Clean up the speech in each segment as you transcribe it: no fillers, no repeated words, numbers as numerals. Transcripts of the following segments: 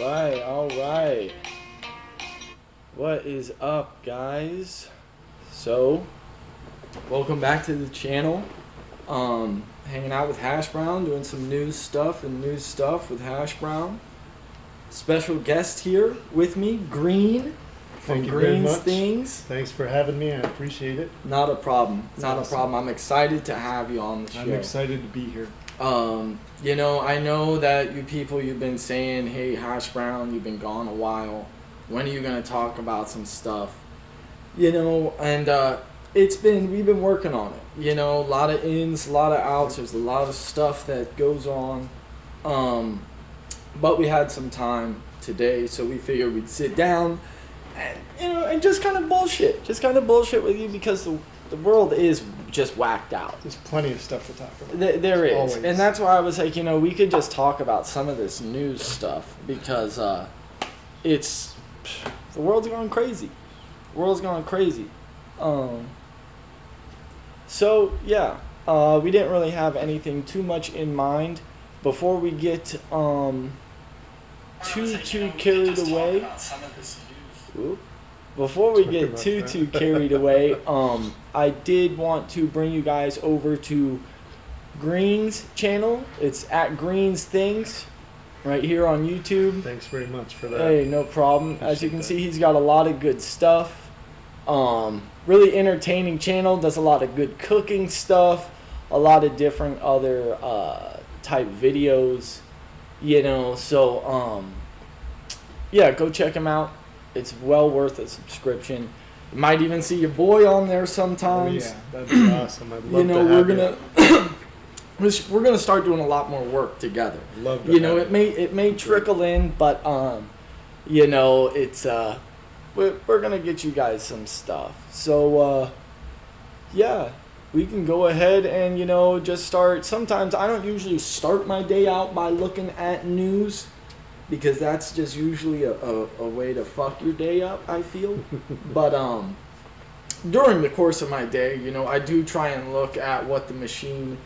All right. What is up, guys? So, welcome back to the channel. Hanging out with HashBrown, doing some news stuff with HashBrown. Special guest here with me, Green from Green's Things. Thanks for having me. I appreciate it. Not a problem. That's Not awesome. a problem. I'm excited to have you on the show. I'm excited to be here. You know, I know that you people, you've been saying, hey, HashBrown, you've been gone a while. When are you going to talk about some stuff? You know, and we've been working on it. You know, a lot of ins, a lot of outs. There's a lot of stuff that goes on. But we had some time today, so we figured we'd sit down and, you know, and just kind of bullshit. Just kind of bullshit with you because the world is just whacked out. There's plenty of stuff to talk about. There is. Always. And that's why I was like, you know, we could just talk about some of this news stuff because the world's going crazy. The world's going crazy. So, yeah, we didn't really have anything too much in mind. Before we get too carried away. Before we get too carried away, I did want to bring you guys over to Green's channel. It's at Green's Things, right here on YouTube. Thanks very much for that. Hey, no problem. As you can see, he's got a lot of good stuff. Really entertaining channel. Does a lot of good cooking stuff. A lot of different other type videos. You know, so yeah, go check him out. It's well worth a subscription. You might even see your boy on there sometimes. Oh, yeah, that'd be awesome. I'd love You know, to have we're gonna start doing a lot more work together. Love to You know, have it may trickle in, but you know, it's we're gonna get you guys some stuff. So yeah, we can go ahead and, you know, just start. Sometimes I don't usually start my day out by looking at news, because that's just usually a way to fuck your day up, I feel. But during the course of my day, you know, I do try and look at what the machine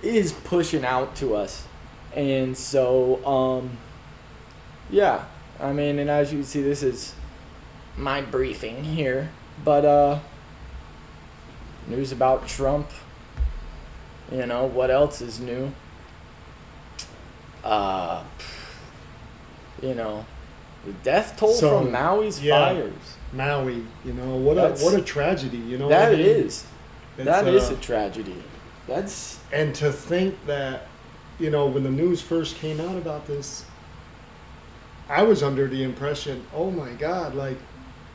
is pushing out to us. And so, yeah, I mean, and as you can see, this is my briefing here. But news about Trump. You know, what else is new? You know, the death toll from Maui's fires. Maui, you know, what a tragedy, you know. That I mean, is. That is a tragedy. And to think that, you know, when the news first came out about this, I was under the impression, oh my God, like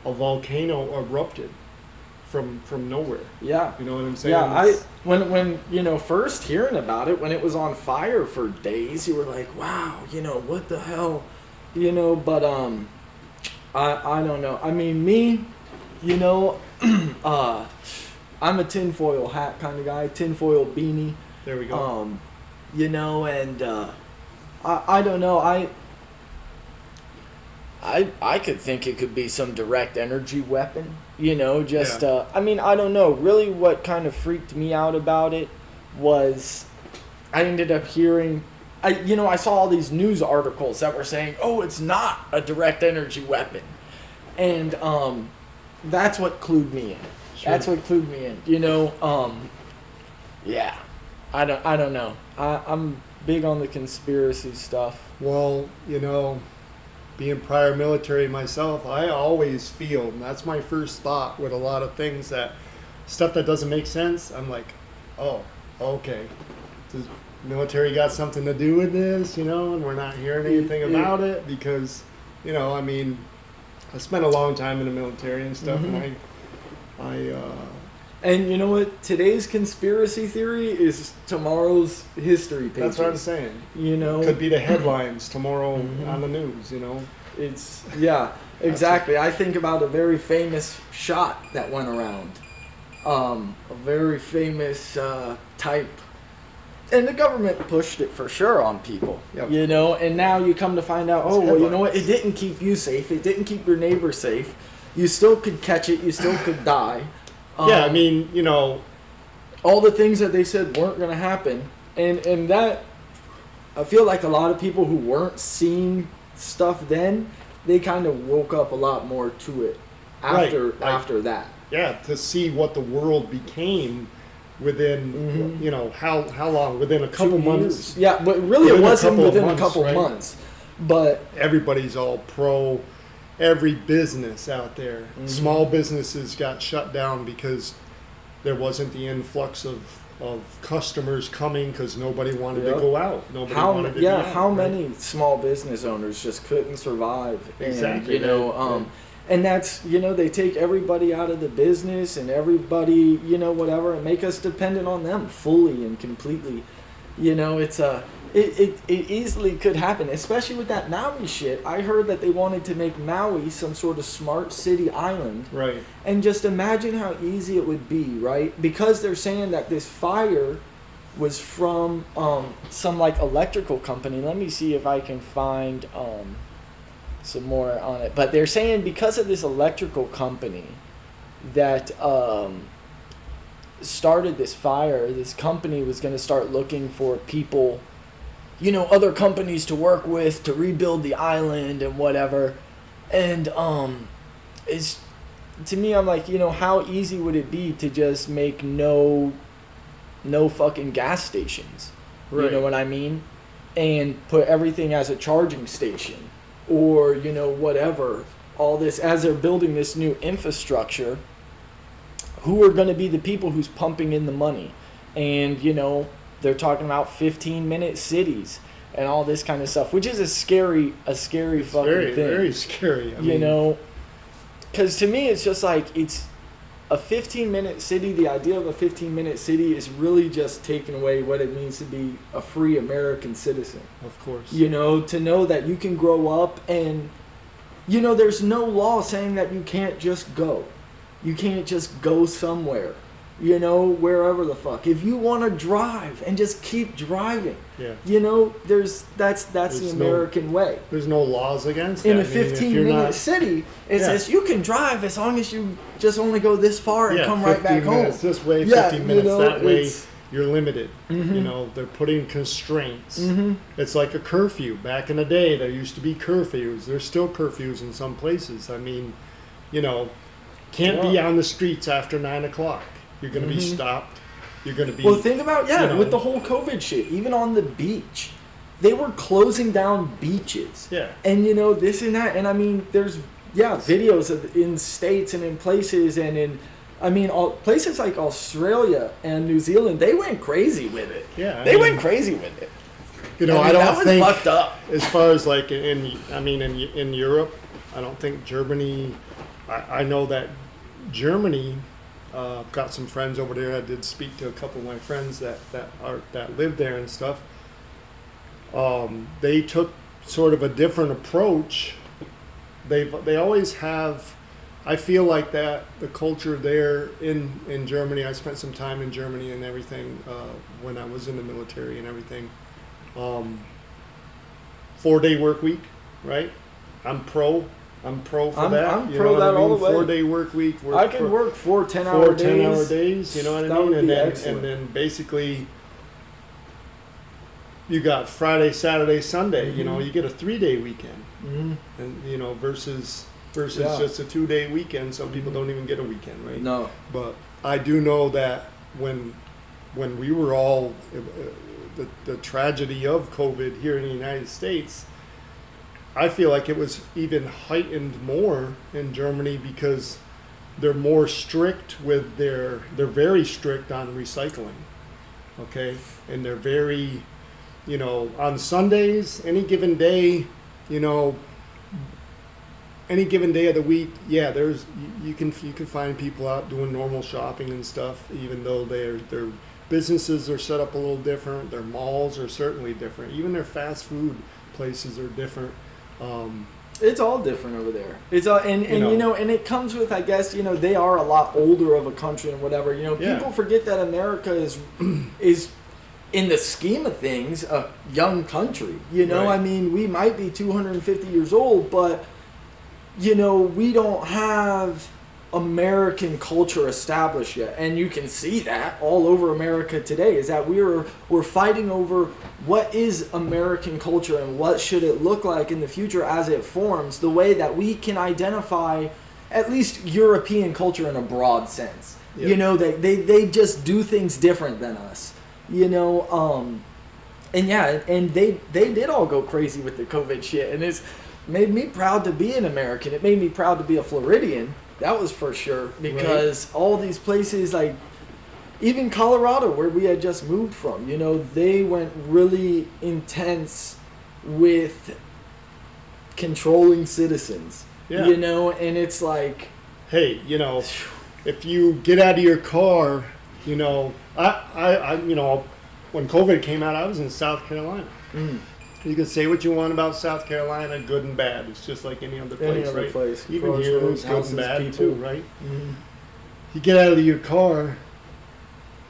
a volcano erupted from nowhere. Yeah. You know what I'm saying? Yeah, when you know, first hearing about it, when it was on fire for days, you were like, wow, you know, what the hell? You know, but I don't know. I mean, me, you know, I'm a tinfoil hat kind of guy, tinfoil beanie. There we go. You know, and I don't know. I could think it could be some direct energy weapon. You know, just Yeah. I mean, I don't know. Really, what kind of freaked me out about it was I ended up hearing. I saw all these news articles that were saying, oh, it's not a direct energy weapon. And that's what clued me in. Sure. That's what clued me in. You know, yeah. I don't know. I'm big on the conspiracy stuff. Well, you know, being prior military myself, I always feel, and that's my first thought with a lot of things, that stuff that doesn't make sense, I'm like, oh, okay. Does military got something to do with this, you know, and we're not hearing anything about it because, you know, I mean, I spent a long time in the military and stuff, and and you know what? Today's conspiracy theory is tomorrow's history pages. That's what I'm saying. You know, could be the headlines tomorrow on the news, you know. It's exactly. I think about a very famous shot that went around. A very famous type. And the government pushed it for sure on people, Yep. you know, and now you come to find out, It's oh, well, you know headlines. what? It didn't keep you safe. It didn't keep your neighbor safe. You still could catch it. You still could die. Yeah, I mean, you know, all the things that they said weren't going to happen. And that, I feel like a lot of people who weren't seeing stuff then, they kind of woke up a lot more to it after Right, like- after that. Yeah, to see what the world became within, you know, how long? Within a couple 2 months. years. Yeah, but really Within it a wasn't couple of within a months, couple right? months. But Everybody's all pro. Every business out there, small businesses got shut down because there wasn't the influx of customers coming because nobody wanted to Yep. go out. Nobody how wanted to be out, how right? many small business owners just couldn't survive? Exactly. And, you know, and that's, you know, they take everybody out of the business and everybody, you know, whatever, and make us dependent on them fully and completely. You know, it's it easily could happen, especially with that Maui shit. I heard that they wanted to make Maui some sort of smart city island. Right. And just imagine how easy it would be, right? Because they're saying that this fire was from some like electrical company. Let me see if I can find some more on it. But they're saying because of this electrical company that started this fire, this company was going to start looking for people, you know, other companies to work with to rebuild the island and whatever. And it's, to me, I'm like, you know, how easy would it be to just make no fucking gas stations? Right. You know what I mean? And put everything as a charging station, or, you know, whatever. All this, as they're building this new infrastructure, who are going to be the people who's pumping in the money? And, you know, they're talking about 15-minute cities and all this kind of stuff, which is a scary fucking Very, thing. very scary. I You mean, know, because to me, it's just like, it's a 15-minute city. The idea of a 15-minute city is really just taking away what it means to be a free American citizen. of course. You know, to know that you can grow up and, you know, there's no law saying that you can't just go. You can't just go somewhere, you know, wherever the fuck. If you want to drive and just keep driving, Yeah. you know, that's the There's no- American way. There's no laws against In that. a I mean, if you're 15-minute not- city, it Yeah. says you can drive as long as you just only go this far and yeah, come right 15 back home. minutes this way, Yeah, 15 you minutes know, that way. it's- You're limited. Mhm. You know, they're putting constraints. Mhm. It's like a curfew. Back in the day, there used to be curfews. There's still curfews in some places. I mean, you know, can't be Yeah. on the streets after 9 o'clock. You're going to be Mhm. stopped. You're going to be. Well, think about, you know, with the whole COVID shit, even on the beach, they were closing down beaches. Yeah. And, you know, this and that. And, I mean, there's, videos of in states and in places and in, I mean, places like Australia and New Zealand, they went crazy with it. Yeah, I They mean, went crazy with it. You know, I I, mean, don't that was think fucked up. as far as like in Europe, I don't think Germany. I know that Germany. Got some friends over there. I did speak to a couple of my friends that live there and stuff. They took sort of a different approach. They always have. I feel like that the culture there in Germany. I spent some time in Germany and everything when I was in the military and everything. 4-day work week, right? I'm pro for I'm that. You pro know what that I all mean? the way. 4-day work week. I can work 4 10-hour days. 10-hour days. You know what I That mean? would And be then excellent. and then basically you got Friday, Saturday, Sunday. You know, you get a 3-day weekend, Mhm. and you know versus Yeah. just a 2-day weekend. Some people don't even get a weekend, right? No. But I do know that when we were all the tragedy of COVID here in the United States, I feel like it was even heightened more in Germany because they're more strict with they're very strict on recycling, okay, and they're very, you know, on Sundays, any given day, you know. Any given day of the week, yeah, there's you can find people out doing normal shopping and stuff, even though their businesses are set up a little different. Their malls are certainly different. Even their fast food places are different. It's all different over there. It's all, and You know. you know, and it comes with, I guess, you know, they are a lot older of a country and whatever. You know, Yeah. people forget that America is in the scheme of things a young country. You know, Right. I mean, we might be 250 years old, but you know, we don't have American culture established yet, and you can see that all over America today. Is that we're fighting over what is American culture and what should it look like in the future as it forms, the way that we can identify at least European culture in a broad sense. Yep. You know, they just do things different than us. You know, and yeah, and they did all go crazy with the COVID shit, and it's made me proud to be an American. It made me proud to be a Floridian. That was for sure, because all these places, like even Colorado, where we had just moved from, you know, they went really intense with controlling citizens. Yeah. You know, and it's like, hey, you know, if you get out of your car, you know, I you know, when COVID came out, I was in South Carolina. You can say what you want about South Carolina, good and bad. It's just like any other place, right? Place. Even here, it's good and bad people. too, right? You get out of your car,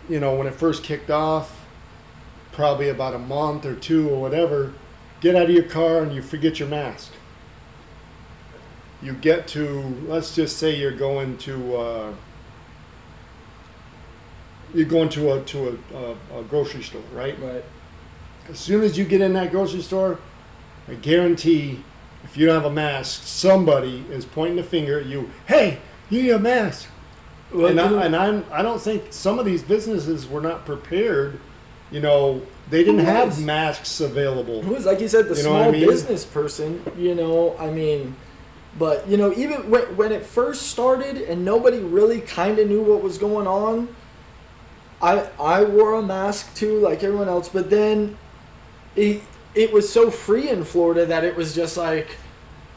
you know, when it first kicked off, probably about a month or two or whatever, get out of your car and you forget your mask. You get to, let's just say you're going to a grocery store, right? Right. As soon as you get in that grocery store, I guarantee if you don't have a mask, somebody is pointing a finger at you. Hey, you need a mask. Well, I don't think some of these businesses were not prepared. You know, they didn't have masks available. Who was, like you said, the You know what small I mean? business person, you know, I mean, but, you know, even when it first started and nobody really kind of knew what was going on, I wore a mask too, like everyone else, but then it was so free in Florida that it was just like,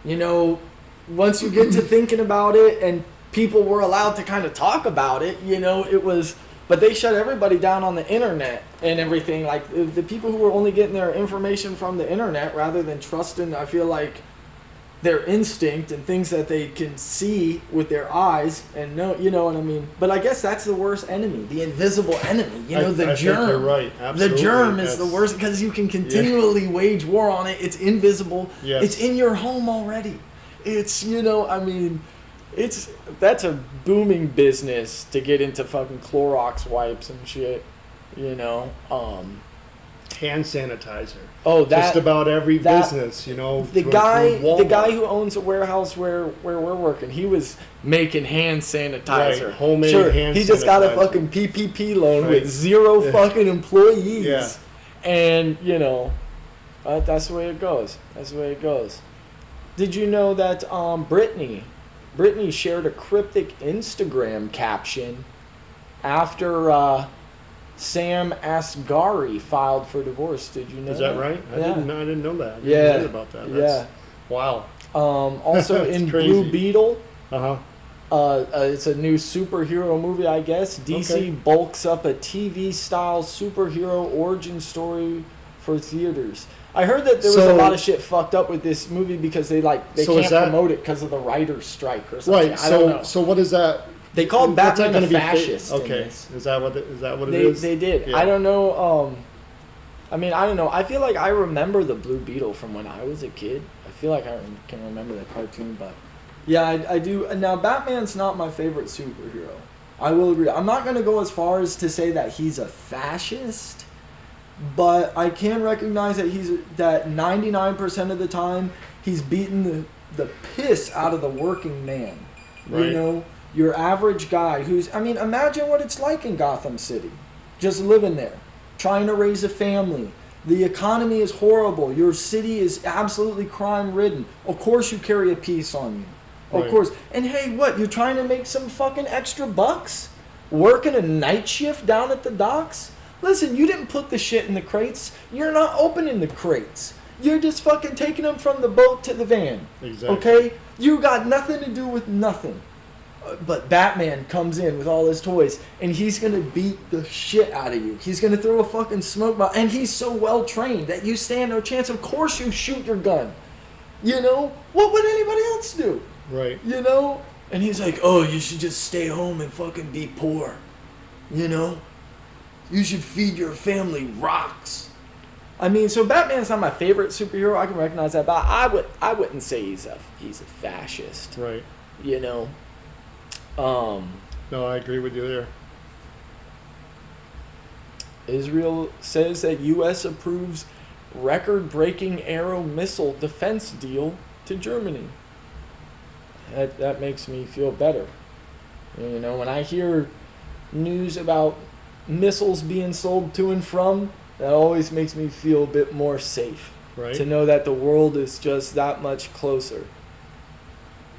you know, once you get to thinking about it and people were allowed to kind of talk about it, you know, it was, but they shut everybody down on the internet and everything. Like the people who were only getting their information from the internet rather than trusting, I feel like, their instinct and things that they can see with their eyes and know, you know what I mean? But I guess that's the worst enemy, the invisible enemy, you know, the I germ. think you're right. Absolutely. The germ is the worst because you can continually wage war on it. It's invisible. Yes. It's in your home already. It's, you know, I mean, that's a booming business to get into fucking Clorox wipes and shit, you know. Hand sanitizer. Oh, that just about every that- business, you know. The through guy Walmart. who owns a warehouse where we're working, he was making hand sanitizer. Right, homemade hand He just got a sanitizer. fucking PPP loan Right. with zero fucking employees. Yeah. And, you know, that's the way it goes. That's the way it goes. Did you know that Britney shared a cryptic Instagram caption after Sam Asghari filed for divorce? Did you know Is that right? I Yeah. didn't know that. I didn't Yeah. hear about that. That's, wow. Also That's in crazy. Blue Beetle, Uh-huh. it's a new superhero movie, I guess. DC Okay. bulks up a TV-style superhero origin story for theaters. I heard that there was a lot of shit fucked up with this movie because they So can't is that- promote it because of the writer's strike or something. Right. I don't know. So what is that? They called What's that Batman a gonna be fascist. in Okay. this. Is that what it They is? they did. Yeah. I don't know. I mean, I don't know. I feel like I remember the Blue Beetle from when I was a kid. I feel like I can remember the cartoon, but yeah, I do. Now, Batman's not my favorite superhero. I will agree. I'm not going to go as far as to say that he's a fascist, but I can recognize that 99% of the time he's beating the piss out of the working man. Right. You know, your average guy who's, I mean, imagine what it's like in Gotham City, just living there, trying to raise a family. The economy is horrible. Your city is absolutely crime-ridden. Of course you carry a piece on you. Of Right. course. And hey, what? You're trying to make some fucking extra bucks? Working a night shift down at the docks? Listen, you didn't put the shit in the crates. You're not opening the crates. You're just fucking taking them from the boat to the van. Exactly. Okay? You got nothing to do with nothing. But Batman comes in with all his toys, and he's gonna beat the shit out of you. He's gonna throw a fucking smoke bomb, and he's so well trained that you stand no chance. Of course you shoot your gun. You know? What would anybody else do? Right. You know? And he's like, oh, you should just stay home and fucking be poor. You know? You should feed your family rocks. I mean, so Batman's not my favorite superhero. I can recognize that, but I wouldn't say he's a fascist. Right. You know? No, I agree with you there. Israel says that U.S. approves record-breaking Arrow missile defense deal to Germany. That makes me feel better. You know, when I hear news about missiles being sold to and from, that always makes me feel a bit more safe. Right. To know that the world is just that much closer.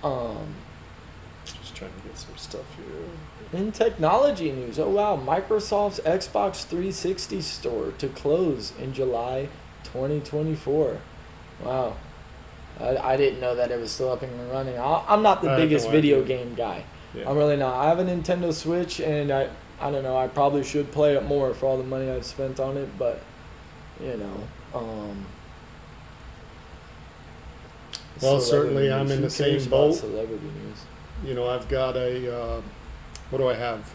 Just trying to get some stuff here. In technology news, oh wow, Microsoft's Xbox 360 store to close in July 2024. Wow. I didn't know that it was still up and running. I'm not the biggest video game guy. Yeah. I'm really not. I have a Nintendo Switch, and I don't know, I probably should play it more for all the money I've spent on it, but, you know. Well, certainly news. I'm in Who the same cares about boat. Celebrity news. You know, I've got a, what do I have?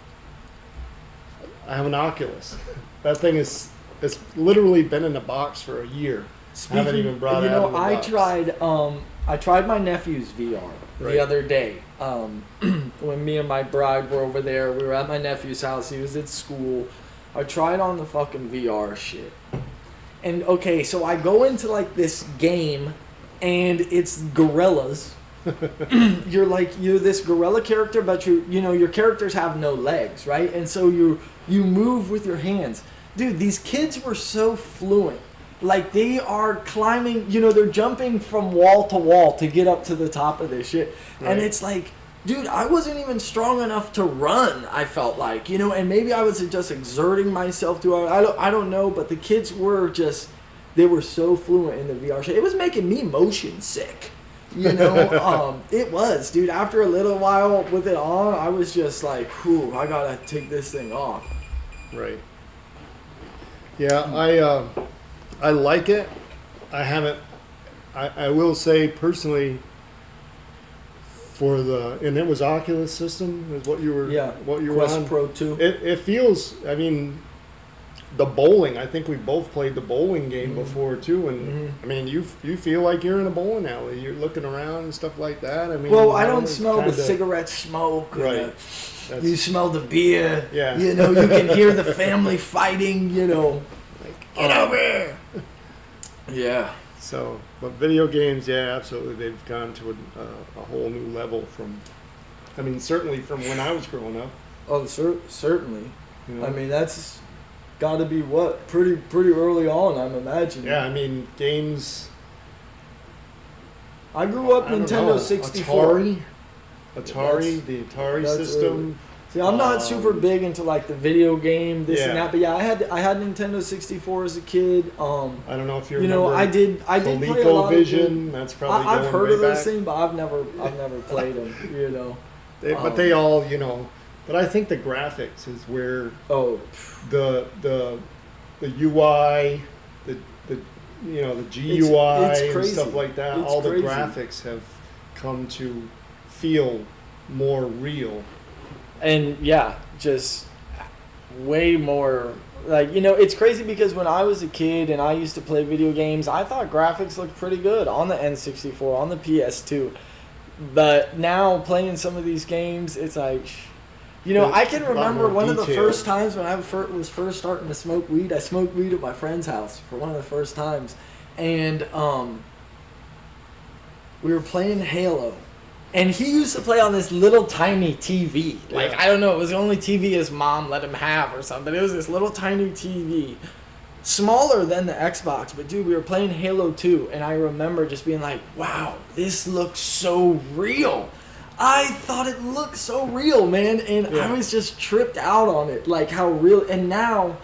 I have an Oculus. That thing it's literally been in a box for a year. I haven't even brought it out of the box. I tried my nephew's VR Right. the other day. When me and my bride were over there, we were at my nephew's house. He was at school. I tried on the fucking VR shit. And okay, so I go into like this game, and it's gorillas. You're this gorilla character, but you know your characters have no legs, right? And so you move with your hands. Dude, these kids were so fluent. Like they are climbing, you know, they're jumping from wall to wall to get up to the top of this shit. Right. And it's like, dude, I wasn't even strong enough to run, I felt like, you know, and maybe I was just exerting myself too hard. I don't know, but the kids were just, they were so fluent in the VR shit. It was making me motion sick. You know, it was, dude. After a little while with it on, I was just like, whew, I gotta take this thing off. Right. Yeah, I like it. I haven't. I will say personally, and it was Oculus system is what you were. Yeah. What you Quest were on. Pro 2. It feels. I mean, the bowling. I think we both played the bowling game before too, and I mean, you feel like you're in a bowling alley. You're looking around and stuff like that. I mean, well, I don't smell the cigarette smoke. Right. You smell the beer. Yeah. You know, you can hear the family fighting. You know, like, get over here. Yeah. So, but video games, yeah, absolutely, they've gone to a whole new level from. I mean, certainly from when I was growing up. Oh, certainly. You know? I mean, that's got to be pretty early on, I'm imagining. Yeah, I mean, games. I grew up Nintendo 64. Atari, the Atari system. See, I'm not super big into like the video game and that, but yeah, I had Nintendo 64 as a kid. I don't know if you know, I did play a lot Vision. That's probably I've heard way of those back. things, but I've never played them. You know, but they all, you know. But I think the graphics is where the UI, the you know, the GUI it's and stuff like that. It's all crazy. The graphics have come to feel more real. And yeah, just way more like, you know, it's crazy because when I was a kid and I used to play video games, I thought graphics looked pretty good on the N64, on the PS2. But now playing some of these games, it's like, you know, I can remember one of the first times when I was first starting to smoke weed. I smoked weed at my friend's house for one of the first times. And we were playing Halo. And he used to play on this little tiny TV. Like, I don't know, it was the only TV his mom let him have or something. It was this little tiny TV. Smaller than the Xbox. But, dude, we were playing Halo 2. And I remember just being like, wow, this looks so real. I thought it looked so real, man. And I was just tripped out on it. Like, how real. And now,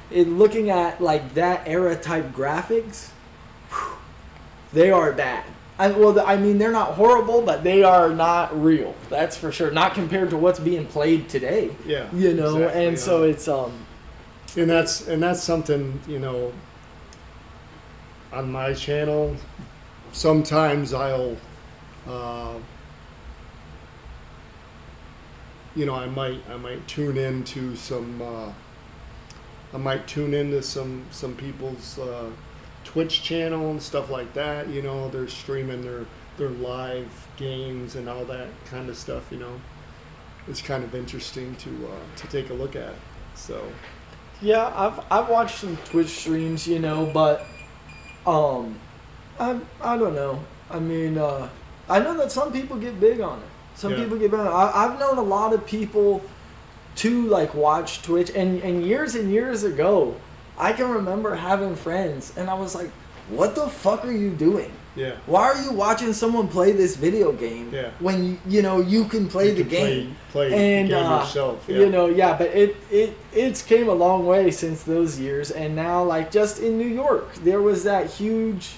looking at, like, that era type graphics, they are bad. I mean, they're not horrible, but they are not real. That's for sure. Not compared to what's being played today. Yeah. You know, exactly, and so it's And that's something, you know, on my channel. Sometimes I'll, you know, I might tune into some people's Twitch channel and stuff like that. You know, they're streaming their live games and all that kind of stuff, you know. is kind of interesting to take a look at. So Yeah, I've watched some Twitch streams, you know, but I don't know. I mean, I know that some people get big on it. Some Yeah. people get big on it. I've known a lot of people to like watch Twitch, and years ago, I can remember having friends, and I was like, "What the fuck are you doing? yeah, Why are you watching someone play this video game Yeah. when you know you can play the game?" play And, the game yourself. Yeah. You know, yeah, but it's came a long way since those years, and now like just in New York, there was that huge.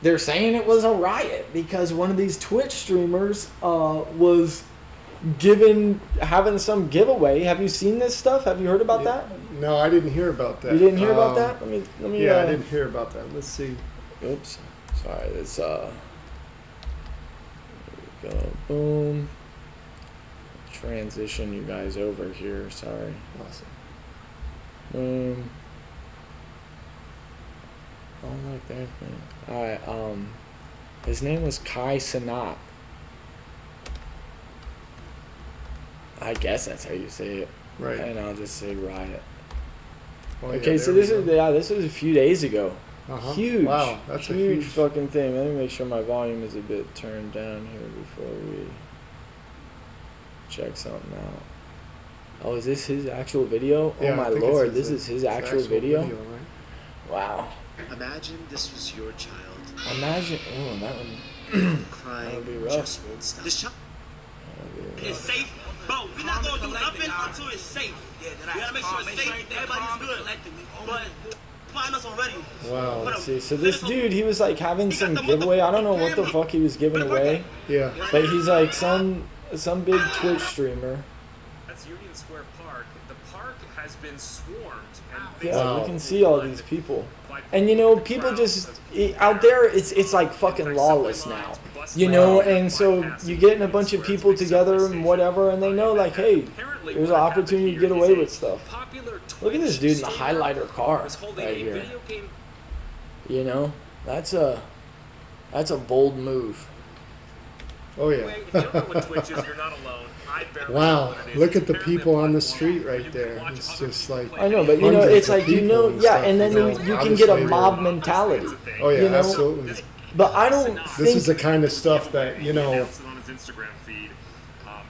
They're saying it was a riot because one of these Twitch streamers was having some giveaway. Have you seen this stuff? Have you heard about that? No, I didn't hear about that. You didn't hear about that? Let me. Yeah, I didn't hear about that. Let's see. Oops, sorry. This there we go. Boom. Transition you guys over here. Sorry. Awesome. Boom. Oh, look there. Alright, his name was Kai Sanat. I guess that's how you say it. Right. And I'll just say riot. Oh, yeah, Okay, so there this we is go. this was a few days ago. Uh-huh. Huge. Wow, that's a huge huge. fucking thing. Let me make sure my volume is a bit turned down here before we check something out. Oh, is this his actual video? Yeah, Oh my I think lord, it's this is his actual video? right? Wow. Imagine this was your child. Imagine. Oh, that one. Crying That would be rough. just won't stop. This child That would be It's safe, bro. We're not gonna do nothing until it's safe. We gotta make sure it's safe. Everybody's good. But find us already. Wow. Let's see. So this dude, he was like having some giveaway. I don't know what the fuck he was giving away, Yeah. but he's like some big Twitch streamer. That's Union Square Park. The park has been swarmed. And Yeah, Wow. you can see all these people. And you know, people just out there. It's like fucking lawless now. You know, and so you getting a bunch of people together and whatever, and they know like, hey, there's an opportunity to get away with stuff. Look at this dude in the highlighter car right here. You know, that's a bold move. Oh yeah. If you don't know what Twitch is, you're not alone. I barely know Wow. what it is. Look at It's the apparently people on the one street wall, right you there. can watch It's other just people like. play I know, but you know, Hundreds it's of like you people know, and yeah, stuff, and then you know, you can obviously get a they're- mob mentality. Oh yeah, you know? absolutely. But I don't This is the think. kind of stuff that you know. Announced it on his Instagram feed.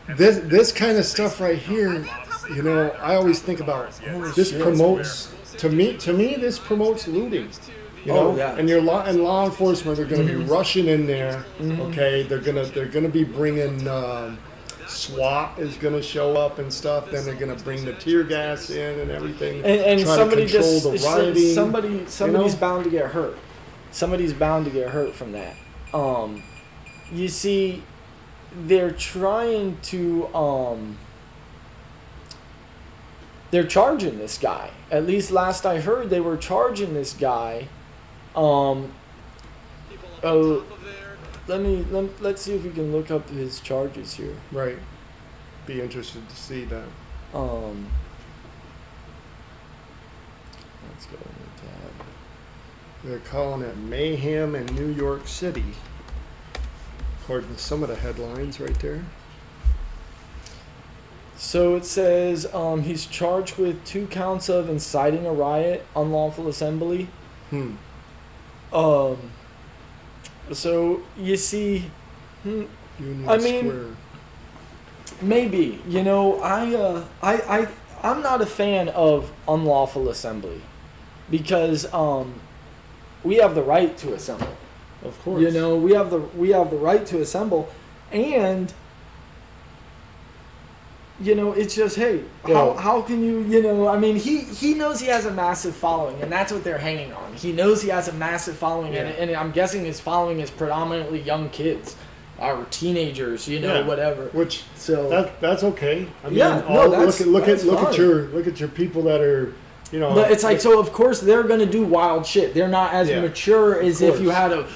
And This kind of stuff right here, you know, I always think about this promotes to me. This promotes looting. You Oh, know, yeah. and your law enforcement are going to be rushing in there. Okay, they're gonna be bringing SWAT is going to show up and stuff. Then they're going to bring the tear gas in and everything. And try somebody to control just the rioting. somebody's bound to get hurt. Somebody's bound to get hurt from that. You see, they're trying to they're charging this guy. At least last I heard, they were charging this guy. Oh, let's see if we can look up his charges here. Right. Be interested to see that. Let's go into tab. They're calling it mayhem in New York City, according to some of the headlines right there. So it says he's charged with 2 counts of inciting a riot, unlawful assembly. So you see, Union I mean, Square. maybe, you know, I'm not a fan of unlawful assembly because we have the right to assemble. Of course. You know, we have the right to assemble, and you know, it's just, hey, how can you know, I mean, he knows he has a massive following, and that's what they're hanging on. He knows he has a massive following, and I'm guessing his following is predominantly young kids or teenagers, you know, Yeah. whatever. Which So that's okay. I mean, Yeah, no, that's look at fine. your people that are, you know. But it's like, so of course they're gonna do wild shit. They're not as Yeah, mature as if you course. had a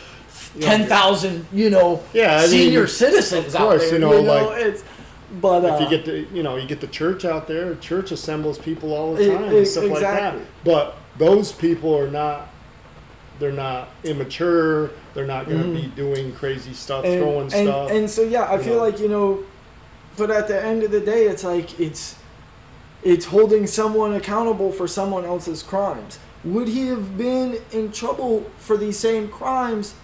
10,000, you know, Yeah, I mean, senior citizens of course, out there. you know, like, it's, but if you get the you get the church out there, church assembles people all the time and stuff exactly. like that. But those people are not. They're not immature. They're not going to be doing crazy stuff, throwing stuff. And so yeah, I you feel know. like, you know, But at the end of the day, it's like it's holding someone accountable for someone else's crimes. Would he have been in trouble for these same crimes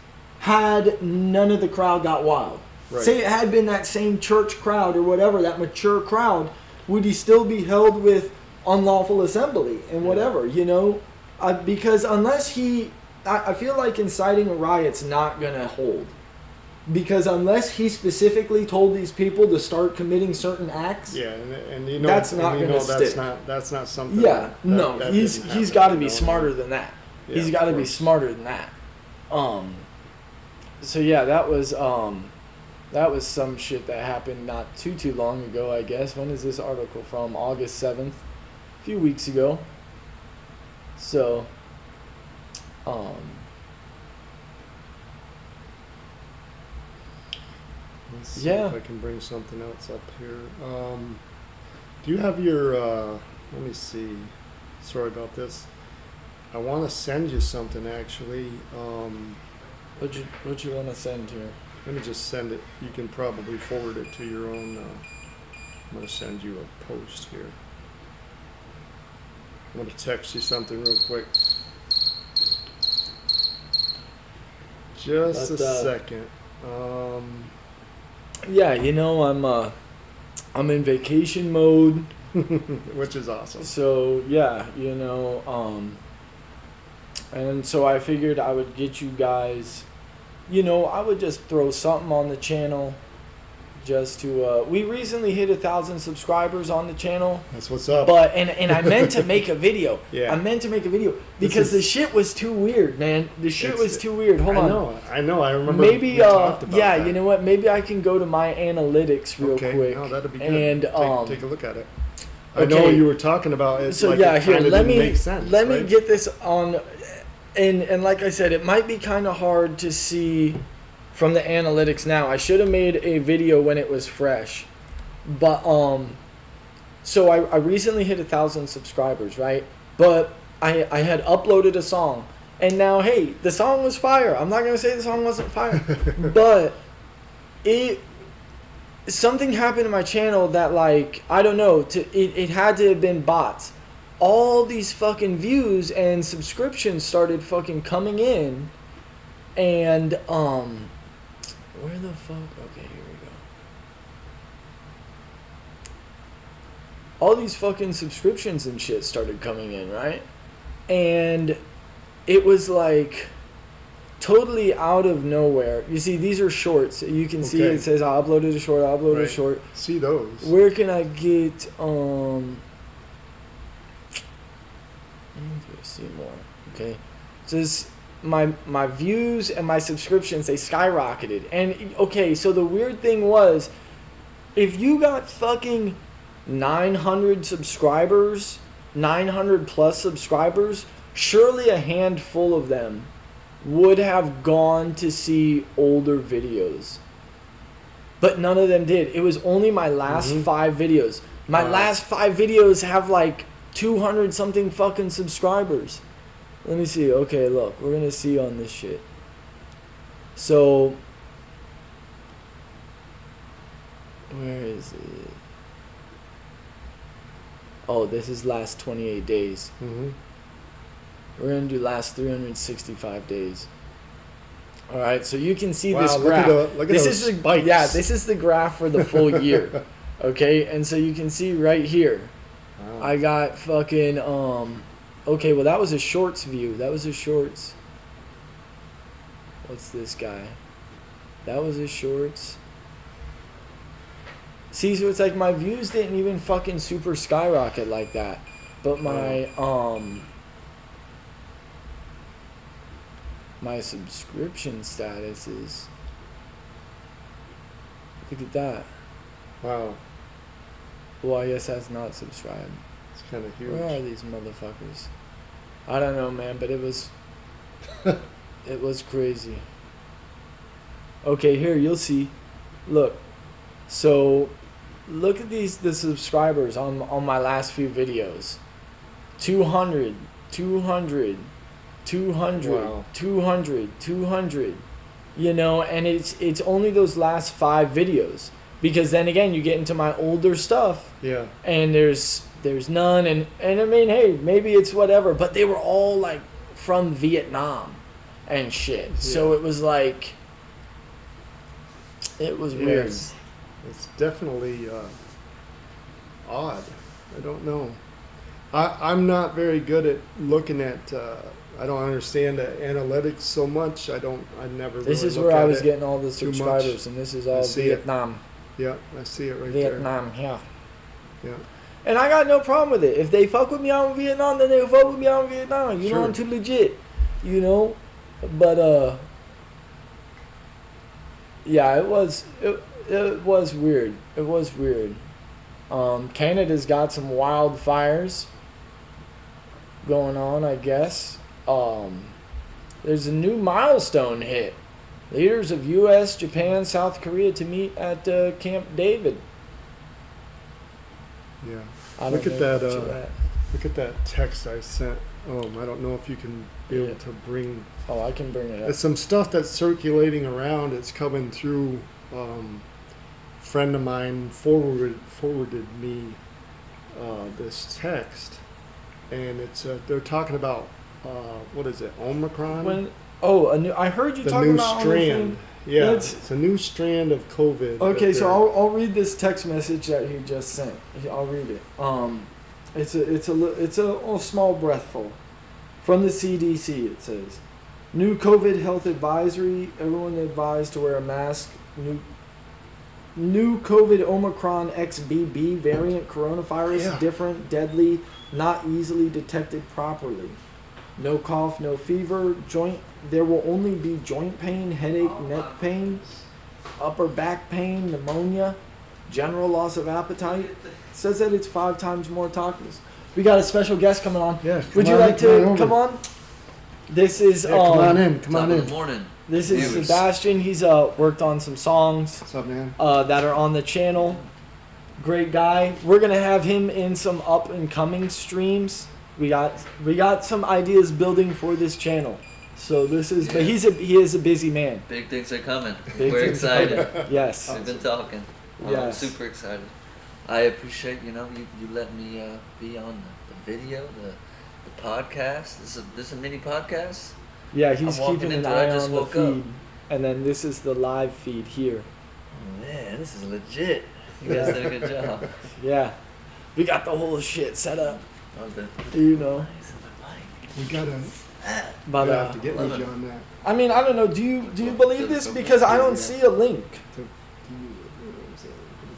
had none of the crowd got wild? Right. Say it had been that same church crowd or whatever, that mature crowd, would he still be held with unlawful assembly and whatever, you know? Because unless I feel like inciting a riot's not going to hold. Because unless he specifically told these people to start committing certain acts, Yeah, and you know that's not going to stick. That's not something. Yeah, that he's didn't happen, got to you be know? smarter than that. Yeah, He's got to of be course. smarter than that. So yeah, that was some shit that happened not too long ago, I guess. When is this article from? August 7th, a few weeks ago. So, Let's see Yeah. if I can bring something else up here. Do you have your? Let me see. Sorry about this. I want to send you something actually. what you want to send here? Let me just send it. You can probably forward it to your own. I'm going to send you a post here. I'm going to text you something real quick. Just But, a second. Yeah, you know, I'm in vacation mode. Which is awesome. So yeah, you know, and so I figured I would get you guys, you know, I would just throw something on the channel, just to. We recently hit 1,000 subscribers on the channel, That's what's up. but and I meant to make a video. Yeah. I meant to make a video because the shit was too weird, man. The shit was too weird. Hold on. I know. I remember. Maybe we talked about yeah, that. you know what? Maybe I can go to my analytics real Okay. quick. No, that'd be good. And take a look at it. I okay. know you were talking about it. So like yeah, it here kinda let didn't me make sense, let me right? get this on, and like I said, it might be kind of hard to see from the analytics now. I should have made a video when it was fresh, but so I recently hit 1,000 subscribers, right? But I had uploaded a song, and now hey, the song was fire. I'm not gonna say the song wasn't fire, but something happened to my channel that, like, I don't know, it had to have been bots. All these fucking views and subscriptions started fucking coming in, and where the fuck? Okay, here we go. All these fucking subscriptions and shit started coming in, right? And it was like totally out of nowhere. You see, these are shorts. You can see Okay. it says I uploaded a short, I uploaded a Right. short. See those. Where can I get see more? Okay. Just my views and my subscriptions, they skyrocketed. And okay, so the weird thing was, if you got fucking 900 subscribers, 900 plus subscribers, surely a handful of them would have gone to see older videos. But none of them did. It was only my last 5 videos. My Wow. last 5 videos have like 200 something fucking subscribers. Let me see. Okay, look. We're going to see on this shit. So, where is it? Oh, this is last 28 days. Mm-hmm. We're going to do last 365 days. All right, so you can see Wow, this look graph. at This those is the, spikes. yeah, this is the graph for the full year. Okay, and so you can see right here. Wow. I got fucking okay, well that was a shorts view. That was a shorts. What's this guy? That was a shorts. See, so it's like my views didn't even fucking super skyrocket like that. But my my subscription status is, look at that. Wow, Well, I guess that's not subscribed. it's kind of huge. Where are these motherfuckers? I don't know, man, but it was it was crazy. Okay, here you'll see. Look. So look at the subscribers on my last few videos. 200, 200, 200, Wow. 200, 200. You know, and it's only those last 5 videos. because then again you get into my older stuff Yeah. and there's none, and I mean, hey, maybe it's whatever, but they were all like from Vietnam and shit. So Yeah. it was like, it was weird. It's definitely odd. I don't know. I'm not very good at looking at. I don't understand the analytics so much. I never. This really is look where I at was it getting all the too much. subscribers, and this is all see it. Vietnam. Yeah, I see it right Vietnam, yeah. there. Yeah. And I got no problem with it. If they fuck with me out in Vietnam, then they fuck with me out in Vietnam. You know, Sure. I'm too legit. You know? But, yeah, it was weird. It was weird. Canada's got some wildfires going on, I guess. There's a new milestone hit. Leaders of U.S., Japan, South Korea to meet at Camp David. Yeah. I don't Look at know that. much of that. Look at that text I sent. I don't know if you can be able Yeah. to bring. Oh, I can bring it up. It's some stuff that's circulating around. It's coming through. Friend of mine forwarded me this text, and it's they're talking about what is it, Omicron? I heard you The talking new about strand. Yeah, That's- it's a new strand of COVID. Okay, that so they're- I'll read this text message that he just sent. I'll read it. It's a small breathful from the CDC. It says, new COVID health advisory. Everyone advised to wear a mask. New COVID Omicron XBB variant coronavirus, Yeah. different, deadly, not easily detected properly. No cough, no fever. There will only be joint pain, headache, neck pain, upper back pain, pneumonia, general loss of appetite. It says that it's 5 times more toxins. We got a special guest coming on. Yeah, Would come you on like in, come to on come over. on? This is Yeah, come on in. Come Top on of in. the morning. This is Viewers. Sebastian. He's worked on some songs What's up, man? that are on the channel. Great guy. We're gonna have him in some up and coming streams. We got some ideas building for this channel. So this is, but he is a busy man. Big things are coming. Big We're things excited. Yes. We've been talking. I'm Yes. super excited. I appreciate you let me be on the video, the podcast. This is a mini podcast. Yeah, he's I'm walking keeping an into it, I eye just on the woke up. feed, and then this is the live feed here. Oh, man, this is legit. You guys did a good job. Yeah, we got the whole shit set up. Okay. You know, We gotta but have to get love with it. you on that. I mean, I don't know. Do you believe this? Because I don't see a link.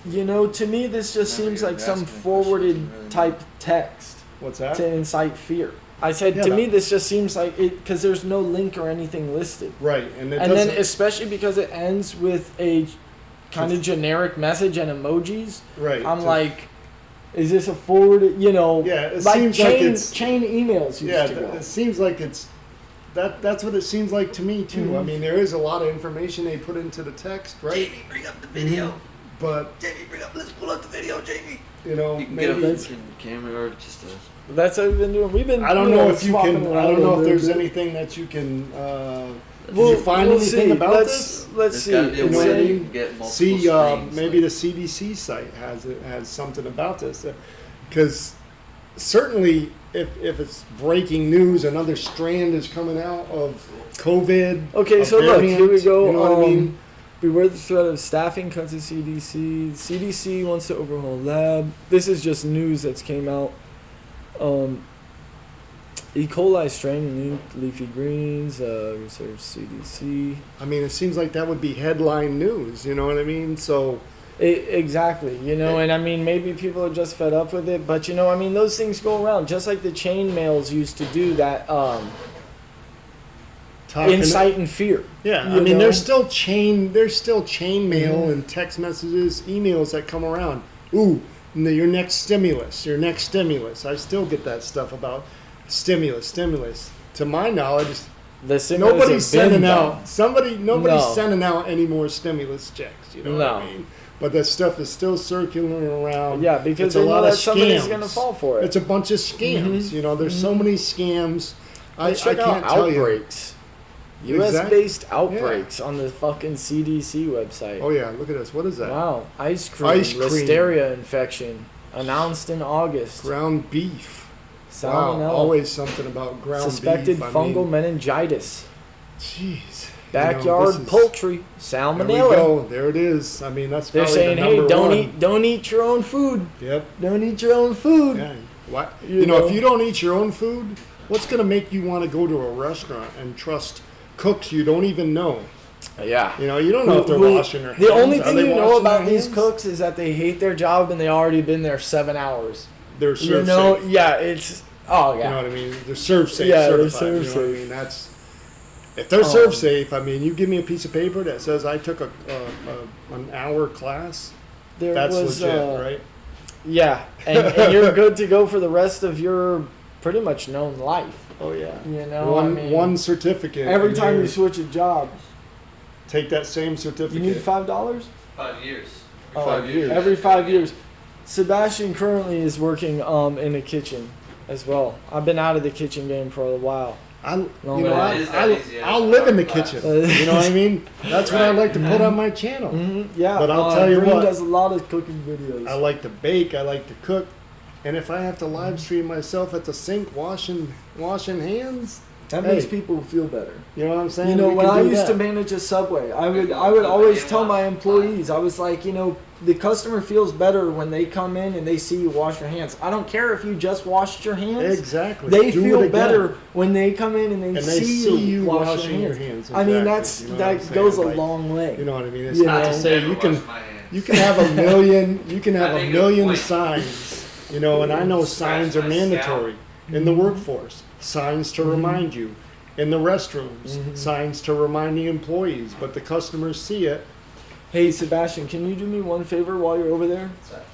You know, to me, this just Remember seems you're like some asking forwarded questions you really type text What's that? to incite fear. I said, Yeah, to but- me, this just seems like it, because there's no link or anything listed. Right, and it And doesn't. then, especially because it ends with a kind of generic message and emojis, right. I'm like, is this a forwarded, you know, Yeah, it like seems chain, like it's- chain emails used Yeah, to go. it seems like it's that's what it seems like to me too. I Mhm. mean, there is a lot of information they put into the text, right? Jamie, bring up the video. But Jamie, let's pull up the video, Jamie. you know, You can get a maybe fucking camera or just a... That's what we've been doing. We've been. I don't know if you swapping can. I around don't a know if little there's bit. anything that you can. Did We'll- you find we'll anything see. about let's, this? Let's There's see. gotta be a It's way that a- you can get multiple See, screens, maybe like- the CDC site has something about this, because certainly if it's breaking news, another strand is coming out of COVID. Okay, a so look, here we variant, go. You know what I mean? Beware the threat of staffing cuts at CDC. CDC wants to overhaul lab. This is just news that's came out. E. coli strain in leafy greens. Research CDC. I mean, it seems like that would be headline news. You know what I mean? So Exactly, you know, and I mean, maybe people are just fed up with it, but you know, I mean, those things go around, just like the chain mails used to do that, talking- incite and fear. Yeah, I you mean, know? there's still chain mail and text messages, emails that come around. Ooh, your next stimulus. I still get that stuff about stimulus. To my knowledge, The stimulus nobody's has been sending done. out. Nobody's No. sending out any more stimulus checks. You know what I No. mean? But that stuff is still circulating around. Yeah, because it's they a know lot that of somebody's scams. going to fall for it. It's a bunch of scams. Mhm. You know, there's so many scams. Let's I check out can't tell you. outbreaks. U.S.-based outbreaks on the fucking CDC website. Oh yeah, look at this. What is that? Wow. Ice cream. Ice cream. Listeria infection. Announced in August. Ground beef. Salmonella. Wow, always something about ground Suspected beef. fungal meningitis. Jeez. Backyard this is- poultry. There we Salmonella. go. There it is. I mean, that's They're probably saying, the hey, number one. don't eat your own food. Yep. Don't eat your own food. Yeah. Why? You You know, know. if you don't eat your own food, what's going to make you want to go to a restaurant and trust cooks you don't even know? Yeah. You know, you don't know if they're washing their hands. The only Are thing they you know washing about their these hands? cooks is that they hate their job and they already been there 7 hours. They're You serve know, safe. yeah, it's oh You know yeah. what I mean? They're serve safe. Yeah, they're certified, serve you know what I safe. mean? That's if they're serve safe. I mean, you give me a piece of paper that says I took an hour class. There That's was legit, right? yeah, and you're good to go for the rest of your pretty much known life. Oh yeah. You know, one I mean, one certificate. every and time you you're- switch a job, take that same you certificate. need $5. 5 years. 5 years. Every 5 years. Sebastian currently is working in the kitchen as well. I've been out of the kitchen game for a while. You No, know, man. It is that easy. I'll live in the Class. kitchen. You know what I mean? That's what I like to put on my channel. Yeah, But I'll tell you Green what. does a lot of cooking videos. I like to bake. I like to cook. And if I have to live stream myself at the sink washing hands, that hey. makes people feel better. you know what I'm saying? You know, We when can I do used to that. manage a Subway, I would always tell my employees, I was like, you know, the customer feels better when they come in and they see you wash your hands. I don't care if you just washed your hands. Exactly. They Do it feel again. better when they come in and And they they see see you you wash washing your your hands. hands. I mean, Exactly. You know what I'm that saying? goes a Like, long way. You know what I mean? It's You not know. to say Never you can wash my hands. you can have a million I think it million was signs, you know, and I know signs are my mandatory in the workforce. Signs to remind you. In the restrooms, signs to remind the employees, but the customers see it. Hey, Sebastian, can you do me one favor while you're over there? What's that?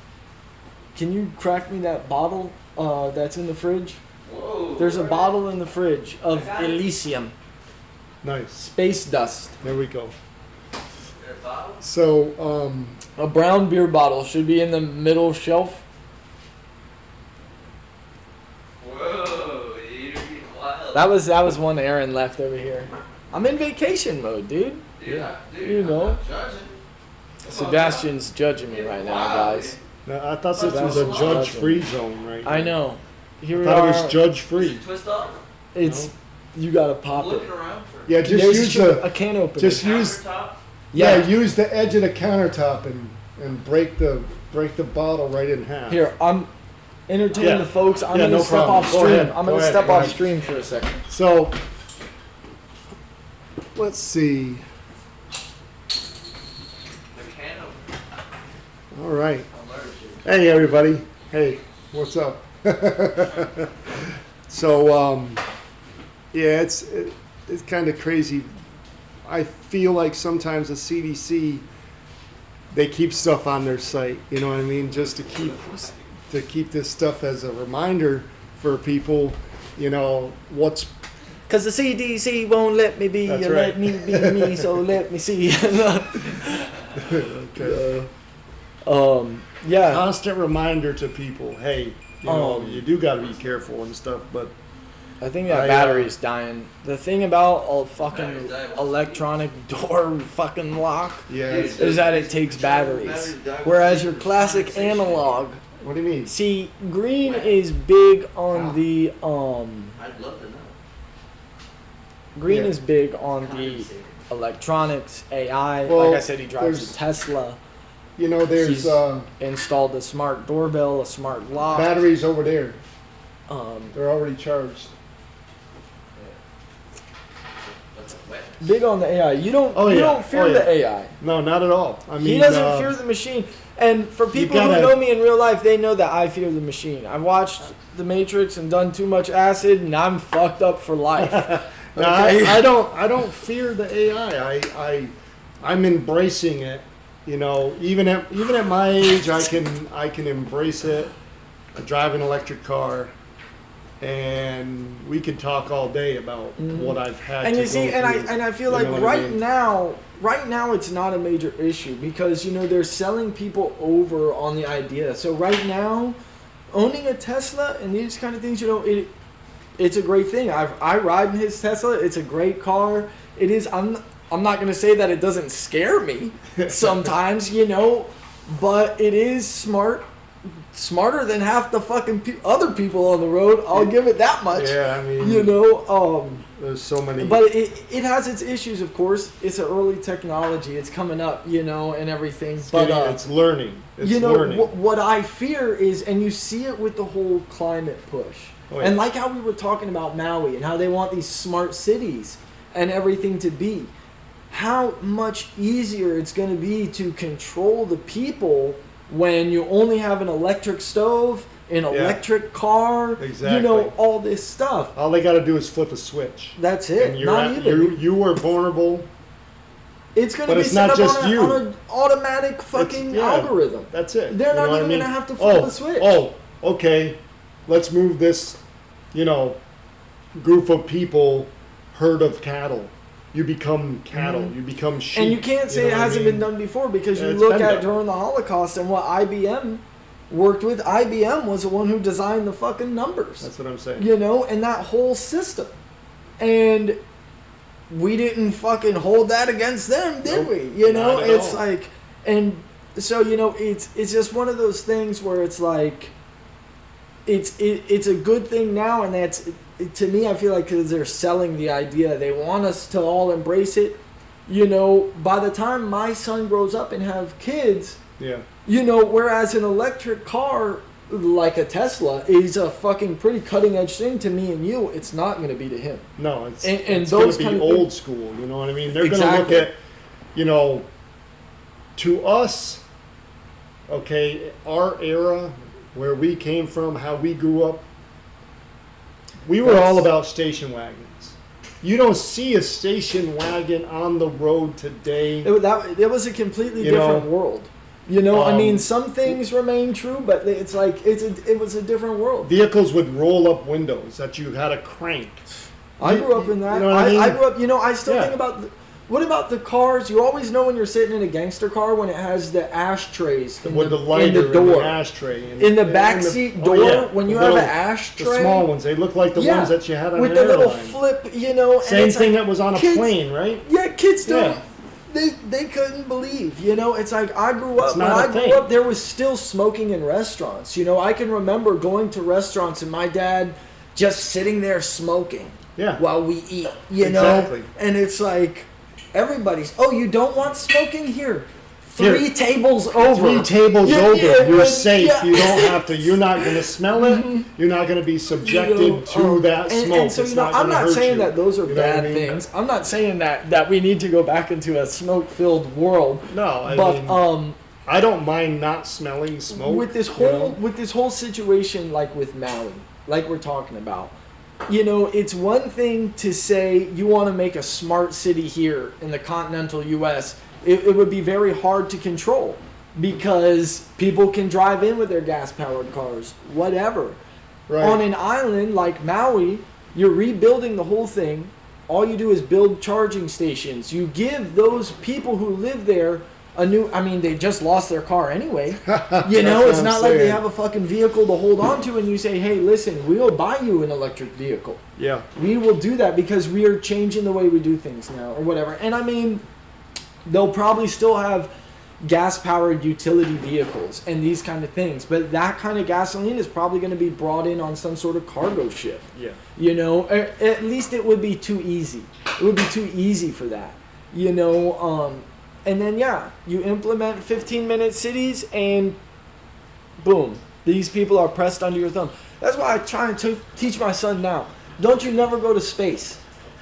Can you crack me that bottle that's in the fridge? Whoa. There's a bottle in the fridge of Elysium. Nice. Space dust. There we go. There a bottle? So, A brown beer bottle should be in the middle shelf. Whoa, you're getting wild. That was one Aaron left over here. I'm in vacation mode, dude. Yeah, dude, You know. I'm not judging. Sebastian's judging me right now, guys. now, I thought this was a That's judge-free zone right now. I know. Here I we thought are. it was judge-free. Twist off? It's you gotta I'm pop it. looking around for Yeah, just There's use a the can opener. just use countertop. use the edge of the countertop and break the bottle right in half. Here, I'm entertaining Yeah. the folks. I'm Yeah, gonna no step problem. off Go stream. ahead. I'm Go gonna ahead. step Go off ahead. stream for a second. So, let's see. The can opener. All right. I'm allergic. Hey, everybody. Hey, what's up? So, yeah, it's kind of crazy. I feel like sometimes the CDC, they keep stuff on their site. You know what I mean? Just to keep this stuff as a reminder for people. You know what's Cause the CDC won't let me be, That's let right. me be me, so let me see. okay. Yeah. Constant reminder to people. Hey, you know, Um, you do got to be careful and stuff. But I think that I, battery's dying. The thing about a fucking Battery's dying. electronic door fucking lock yeah, Dude, it's, is that it takes batteries. Whereas your classic analog, what do you mean? see, Green is big on the I'd love to know. Green Yeah. is big on the electronics, AI. Well, like I said, he drives there's- a Tesla. You know, there's He's installed a smart doorbell, a smart lock. batteries over there. Um, They're already charged. That's a wet. big on the AI. You don't. Oh, you yeah. don't fear Oh, yeah. the AI. No, not at all. I mean, He doesn't fear the machine. And for people who gotta- know me in real life, they know that I fear the machine. I've watched The Matrix and done too much acid, and I'm fucked up for life. No, Okay? I don't fear the AI. I'm embracing it. You know, even at my age, I can embrace it. I drive an electric car, and we could talk all day about what I've had. And to you see, go and through. I feel You like know what I right mean? now it's not a major issue because they're selling people over on the idea. So right now, owning a Tesla and these kind of things, it's a great thing. I ride in his Tesla. It's a great car. It is. I'm not gonna say that it doesn't scare me sometimes, you know, but it is smarter than half the fucking other people on the road. I'll give it that much. Yeah, I mean, you know, there's so many. but it has its issues, of course. It's an early technology. It's coming up, you know, and everything. But it's learning. It's you know, learning. what I fear is, and you see it with the whole climate push, and like how we were talking about Maui and how they want these smart cities and everything to be. How much easier it's going to be to control the people when you only have an electric stove, an electric car, exactly. You know, all this stuff. All they got to do is flip a switch. That's it. And you are vulnerable. It's going to But be it's set not up just on you. an automatic fucking algorithm. That's it. They're not even going to have to flip a switch. Okay. Let's move this, you know, group of people, herd of cattle. You become cattle. You become sheep. And you can't say it hasn't been done before, because you look at during the Holocaust and what IBM worked with. IBM was the one who designed the fucking numbers. That's what I'm saying. You know, and that whole system. And we didn't fucking hold that against them, did we? You know, it's like, and so, you know, it's just one of those things where it's like, it's a good thing now, and that's, to me, I feel like, because they're selling the idea, they want us to all embrace it. You know, by the time my son grows up and have kids, you know, whereas an electric car like a Tesla is a fucking pretty cutting edge thing to me and you, it's not going to be to him. No, it's those going to be old school. You know what I mean? They're going to look at, you know, to us, okay, our era, where we came from, how we grew up, we were all about station wagons. You don't see a station wagon on the road today. It was a completely different world. You know, I mean, some things remain true, but it's like it was a different world. Vehicles would roll up windows that you had to crank. I grew up in that. You know what I mean? I grew up. You know, I still think about. What about the cars? You always know when you're sitting in a gangster car when it has the ashtrays with the lighter in the door, and the ashtray, in the backseat door. When you have an ashtray, the small ones, they look like the ones that you had on with an the airline. little flip. You know, same and thing that was on a plane, right? Yeah, kids don't. They couldn't believe, you know. It's like I grew up. When I grew up, there was still smoking in restaurants. You know, I can remember going to restaurants and my dad just sitting there smoking while we eat. You know, and it's like everybody's. Oh, you don't want smoking here? Three tables over. 3 tables over. You're safe. You don't have to. You're not going to smell it. You're not going to be subjected to that smoke. And so, you know, I'm not saying that those are bad things. I'm not saying that we need to go back into a smoke-filled world. No, I mean, I don't mind not smelling smoke. With this whole situation, like with Maui, like we're talking about, you know, it's one thing to say you want to make a smart city here in the continental U.S. It would be very hard to control because people can drive in with their gas-powered cars, whatever. Right. On an island like Maui, you're rebuilding the whole thing. All you do is build charging stations. You give those people who live there a new... I mean, they just lost their car anyway. You know, it's not like they have a fucking vehicle to hold on to and you say, hey, listen, we'll buy you an electric vehicle. Yeah. We will do that because we are changing the way we do things now or whatever. And I mean... They'll probably still have gas-powered utility vehicles and these kind of things, but that kind of gasoline is probably going to be brought in on some sort of cargo ship. Yeah. You know, at least it would be too easy. It would be too easy for that. You know, and then you implement 15-minute cities and boom, these people are pressed under your thumb. That's why I try and teach my son now. Don't you never go to space.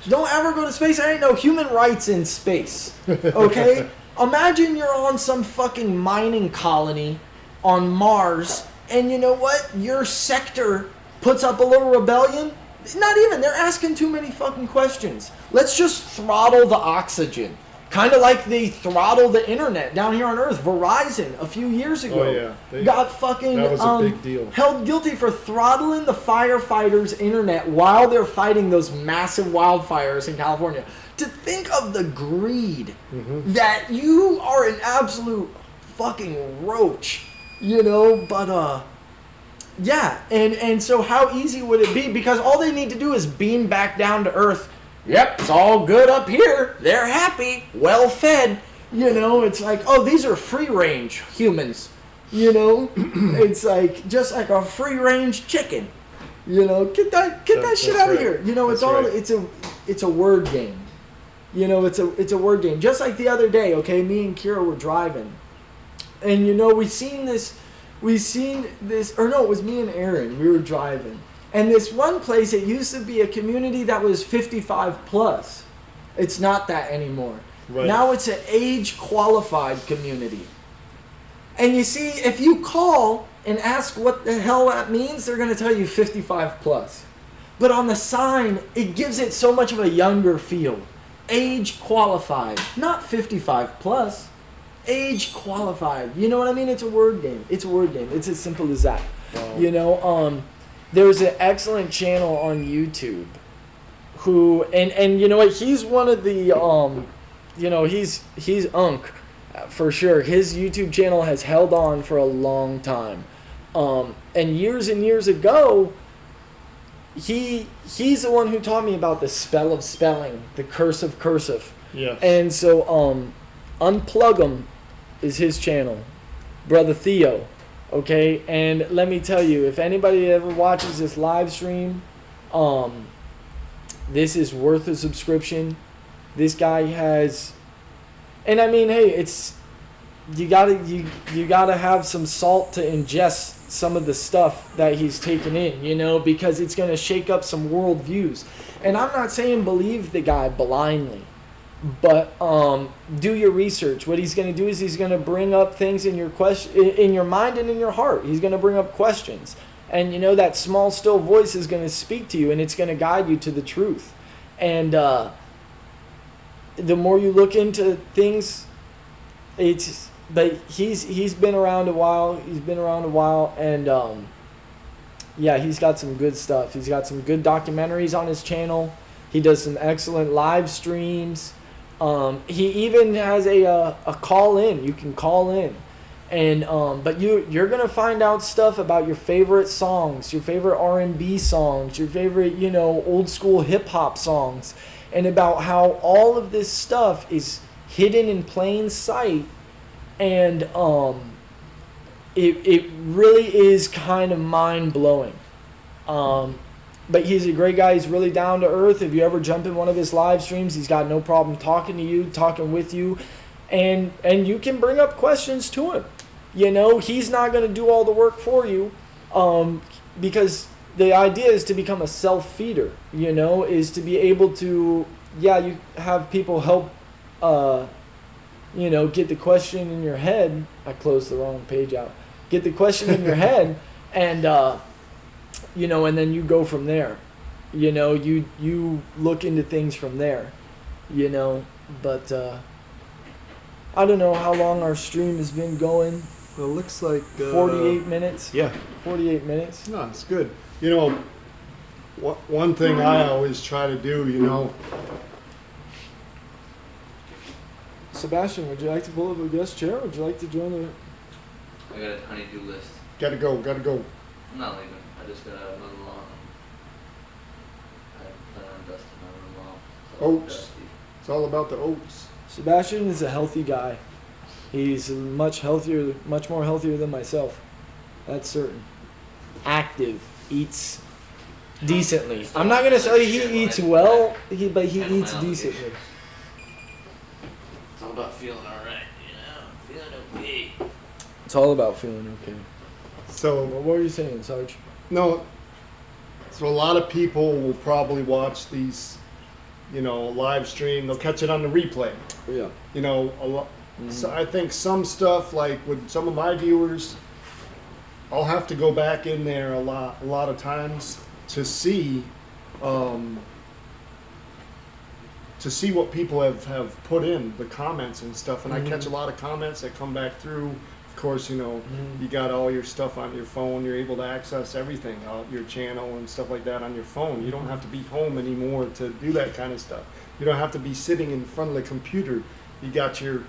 Don't ever go to space. There ain't no human rights in space. Okay? Imagine you're on some fucking mining colony on Mars, and you know what? Your sector puts up a little rebellion. Not even. They're asking too many fucking questions. Let's just throttle the oxygen. Kind of like they throttled the internet down here on Earth. Verizon, a few years ago, got fucking that was a big deal. Held guilty for throttling the firefighters' internet while they're fighting those massive wildfires in California. To think of the greed that you are an absolute fucking roach, you know. But Yeah, and so how easy would it be? Because all they need to do is beam back down to earth. Yep, it's all good up here. They're happy, well fed. You know, it's like, oh, these are free range humans. You know, it's like just like a free range chicken. You know, get that shit out of here. You know, it's all it's a word game. You know, it's a word game. Just like the other day, okay, me and Kira were driving, and you know, we seen this, or no, it was me and Aaron. We were driving. And this one place, it used to be a community that was 55 plus. It's not that anymore. Right. Now it's an age qualified community. And you see, if you call and ask what the hell that means, they're going to tell you 55 plus. But on the sign, it gives it so much of a younger feel. Age qualified, not 55 plus. Age qualified. You know what I mean? It's a word game. It's a word game. It's as simple as that. Wow. You know, there's an excellent channel on YouTube who, and you know what, he's one of the, you know, he's Unk for sure. His YouTube channel has held on for a long time. And years ago, he's the one who taught me about the spell of spelling, the curse of cursive. Yes. And so, Unplug 'em is his channel, Brother Theo. Okay, and let me tell you, if anybody ever watches this live stream, this is worth a subscription. This guy has, and I mean, hey, it's you gotta have some salt to ingest some of the stuff that he's taken in, you know, because it's gonna shake up some worldviews. And I'm not saying believe the guy blindly. But do your research. What he's going to do is he's going to bring up things in your mind and in your heart. He's going to bring up questions, and you know that small still voice is going to speak to you, and it's going to guide you to the truth. And the more you look into things, but he's been around a while. He's been around a while, and yeah, he's got some good stuff. He's got some good documentaries on his channel. He does some excellent live streams. He even has a call in. You can call in, and but you're gonna find out stuff about your favorite songs, your favorite R&B songs, your favorite, you know, old school hip hop songs, and about how all of this stuff is hidden in plain sight, and it really is kind of mind blowing. But he's a great guy. He's really down to earth. If you ever jump in one of his live streams, he's got no problem talking to you, talking with you. And you can bring up questions to him. You know, he's not going to do all the work for you, because the idea is to become a self-feeder, you know, is to be able to, yeah, you have people help, you know, get the question in your head. I closed the wrong page out. Get the question in your head, and you know, and then you go from there. You know, you look into things from there, you know. But I don't know how long our stream has been going. Well, it looks like 48 minutes. Yeah. 48 minutes. No, it's good. You know, one thing I always try to do, you know. Sebastian, would you like to pull up a guest chair? Or would you like to join the... I got a honey-do list. Gotta go. I'm not leaving. I just gotta mow the lawn. I plan on dusting my room off. So Oats. It's all about the oats. Sebastian is a healthy guy. He's much more healthier than myself. That's certain. Active. Eats decently. I'm not going to say he eats well, but he eats decently. It's all about feeling alright, you know? Feeling okay. It's all about feeling okay. So, What were you saying, Sarge? no, so a lot of people will probably watch these, you know, live stream. They'll catch it on the replay. Yeah. You know, a lot. So I think some stuff, like with some of my viewers, I'll have to go back in there a lot of times to see what people have put in the comments and stuff. And I catch a lot of comments that come back through. Of course, you know, you got all your stuff on your phone. You're able to access everything, your channel and stuff like that on your phone. You don't have to be home anymore to do that kind of stuff. You don't have to be sitting in front of the computer. You got your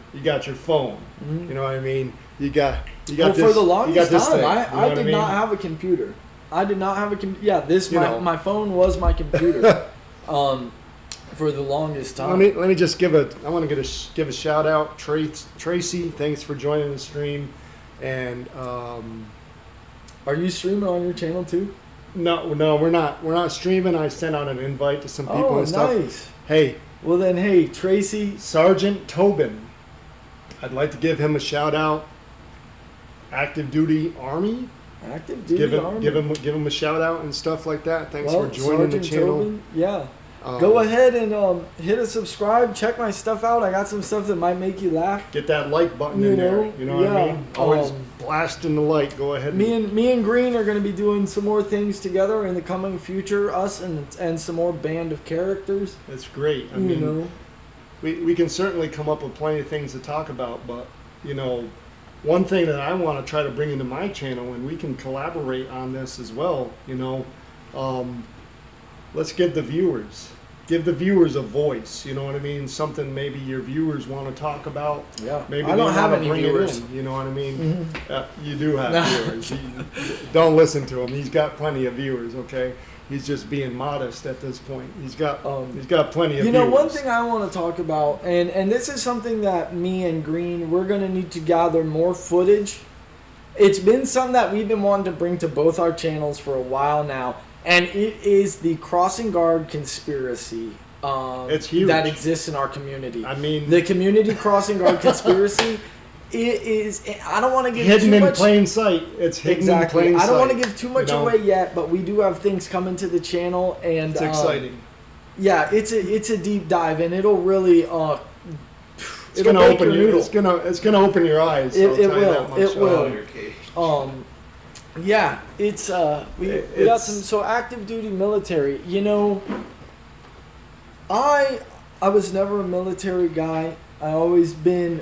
phone. You know what I mean? You got Well, this. for the you longest got this time, thing, I did not have a computer. I did not have a computer. Yeah, my phone was my computer. For the longest time. Let me just give I want to give a shout out, Tracy. Thanks for joining the stream, and Are you streaming on your channel too? no, we're not streaming. I sent out an invite to some people and stuff. Nice. Hey, Well then, hey Tracy. Sergeant Tobin, I'd like to give him a shout out. Active duty Army. Active duty Army. Give him a shout out and stuff like that. Thanks for joining Sergeant the channel. Tobin, yeah. Go ahead and hit a subscribe. Check my stuff out. I got some stuff that might make you laugh. Get that like button in there. You know what I mean? Always blasting the like. Go ahead. Me and Green are going to be doing some more things together in the coming future. Us and some more band of characters. That's great. I mean, we can certainly come up with plenty of things to talk about, but one thing that I want to try to bring into my channel, and we can collaborate on this as well. Let's give the viewers a voice. You know what I mean? Something maybe your viewers want to talk about. Yeah. Maybe I don't have any bring viewers. it in. You know what I mean? You do have viewers. Don't listen to him. He's got plenty of viewers. Okay. He's just being modest at this point. He's got plenty of viewers. One thing I want to talk about, and this is something that me and Green, we're going to need to gather more footage. It's been something that we've been wanting to bring to both our channels for a while now, and it is the crossing guard conspiracy it's huge. that exists in our community. I mean, the community crossing guard conspiracy. It is. I don't want to give hidden too in much. plain sight. It's hidden in plain sight. I don't want to give too much away yet, but we do have things coming to the channel, and it's exciting. Yeah, it's a deep dive, and it'll really it's gonna open your it's gonna open your eyes. It will. It will. Yeah, it's we got some active duty military. I was never a military guy. I always been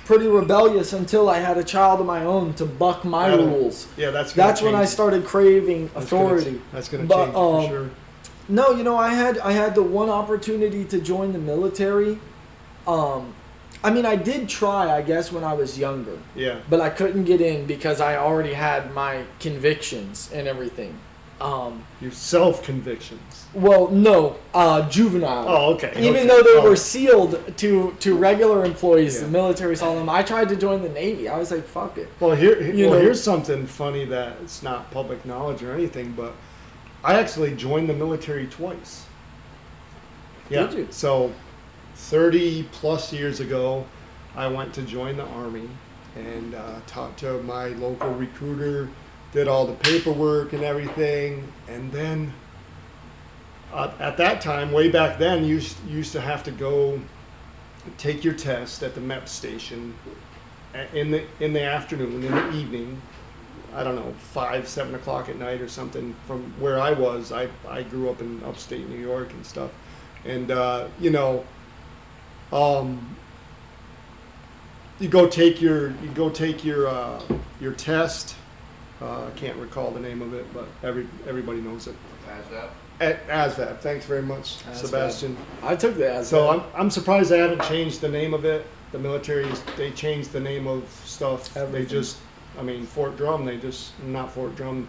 pretty rebellious until I had a child of my own to buck my rules. Yeah, that's when I started craving authority. That's going to change it for sure. No, I had the one opportunity to join the military. I mean, I did try, I guess, when I was younger. Yeah. But I couldn't get in because I already had my convictions and everything. Your self-convictions. Well, no, juvenile. Oh, okay. Even though they were sealed to regular employees, the military saw them. I tried to join the Navy. I was like, fuck it. Well, here's something funny that it's not public knowledge or anything, but I actually joined the military twice. Yeah. Did you? So 30 plus years ago, I went to join the Army and talked to my local recruiter, did all the paperwork and everything, and then at that time, way back then, you used to have to go take your test at the MEP station in the afternoon, in the evening. I don't know, 5, 7 o'clock at night or something. From where I was, I grew up in upstate New York and stuff, and you go take your test. I can't recall the name of it, but everybody knows it. ASVAB. Thanks very much, Sebastian. I took the ASVAB. So I'm surprised they haven't changed the name of it. The military, they changed the name of stuff. Everything. Fort Drum, not Fort Drum,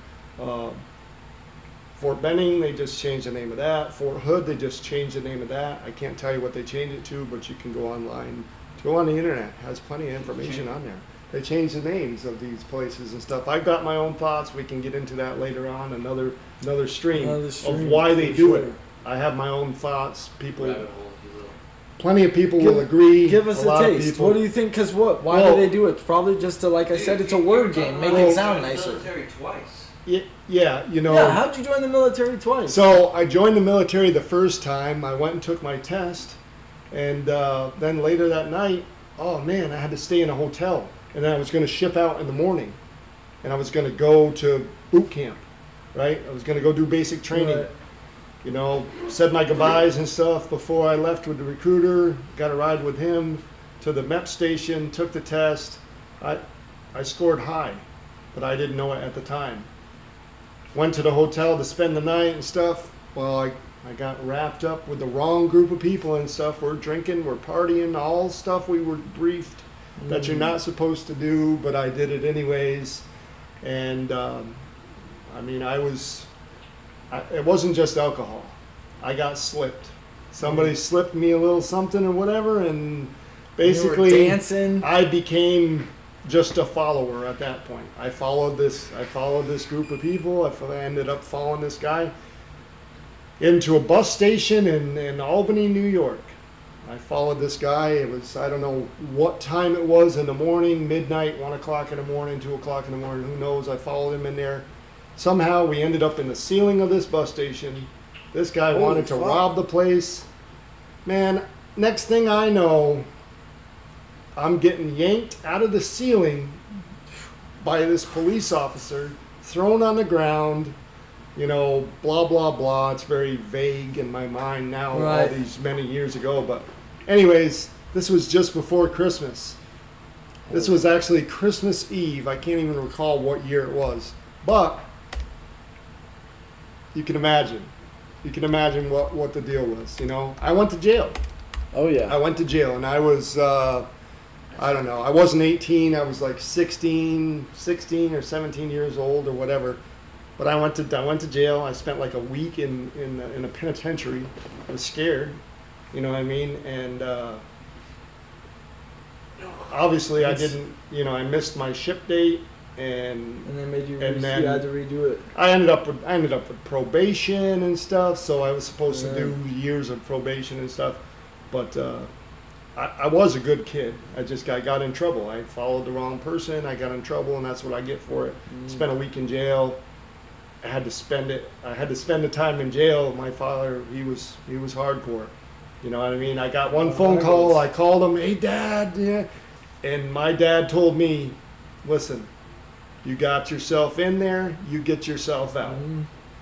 Fort Benning, they just changed the name of that. Fort Hood, they just changed the name of that. I can't tell you what they changed it to, but you can go online. Go on the internet. It has plenty of information on there. They changed the names of these places and stuff. I've got my own thoughts. We can get into that later on, another stream of why they do it. I have my own thoughts. Plenty of people will agree. Give us a taste. What do you think? Because why do they do it? Probably just to, like I said, it's a word game. Make it sound nicer. Military twice. Yeah, Yeah, how'd you join the military twice? So I joined the military the first time. I went and took my test, and then later that night, oh man, I had to stay in a hotel. And then I was going to ship out in the morning, and I was going to go to boot camp, right? I was going to go do basic training. Right. Said my goodbyes and stuff before I left with the recruiter. Got a ride with him to the MEP station, took the test. I scored high, but I didn't know it at the time. Went to the hotel to spend the night and stuff. Well, I got wrapped up with the wrong group of people and stuff. We're drinking, we're partying, all stuff we were briefed. that you're not supposed to do, but I did it anyways. And I mean, it wasn't just alcohol. I got slipped. Somebody slipped me a little something or whatever, and basically you were dancing. I became just a follower at that point. I followed this group of people. I ended up following this guy into a bus station in Albany, New York. I followed this guy. It was, I don't know what time it was in the morning, midnight, 1 o'clock in the morning, 2 o'clock in the morning, who knows. I followed him in there. Somehow we ended up in the ceiling of this bus station. This guy wanted to rob the place. Man, next thing I know, I'm getting yanked out of the ceiling by this police officer, thrown on the ground, you know, blah, blah, blah. It's very vague in my mind now, all these many years ago. But anyways, this was just before Christmas. This was actually Christmas Eve. I can't even recall what year it was. But you can imagine. You can imagine what the deal was, you know. I went to jail. Oh, yeah. I went to jail, and I was, I don't know, I wasn't 18. I was like 16 or 17 years old or whatever. But I went to jail. I spent like a week in a penitentiary. I was scared, you know what I mean? And obviously I didn't, you know, I missed my ship date. And they made you, and then you had to redo it. I ended up with probation and stuff. So I was supposed to do years of probation and stuff, but I was a good kid. I got in trouble. I followed the wrong person. I got in trouble, and that's what I get for it. Spent a week in jail. I had to spend the time in jail. My father, he was hardcore. You know what I mean? I got one phone call. I called him, "Hey, Dad," yeah, and my dad told me, "Listen, you got yourself in there, you get yourself out."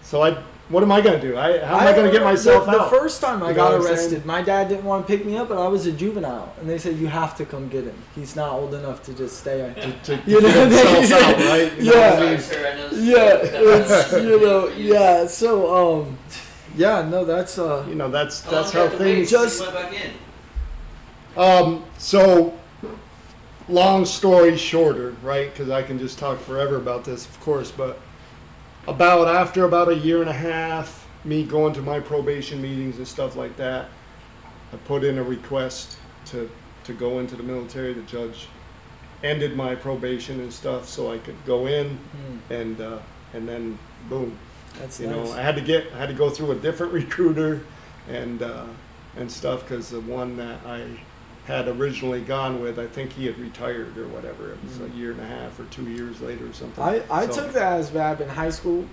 So what am I going to do? How am I going to get myself out? The first time I got arrested, my dad didn't want to pick me up, but I was a juvenile. And they said, you have to come get him. He's not old enough to just stay. To get himself out, right? You know, yeah. So, yeah, no, that's... you know, that's how things... Went back in. So... Long story shorter, right? Because I can just talk forever about this, of course. But after about a year and a half, me going to my probation meetings and stuff like that, I put in a request to go into the military. The judge ended my probation and stuff, so I could go in, and then boom. That's you nice. know, I had to go through a different recruiter and stuff, because the one that I had originally gone with, I think he had retired or whatever. It was a year and a half or 2 years later or something. I took the ASVAB in high school,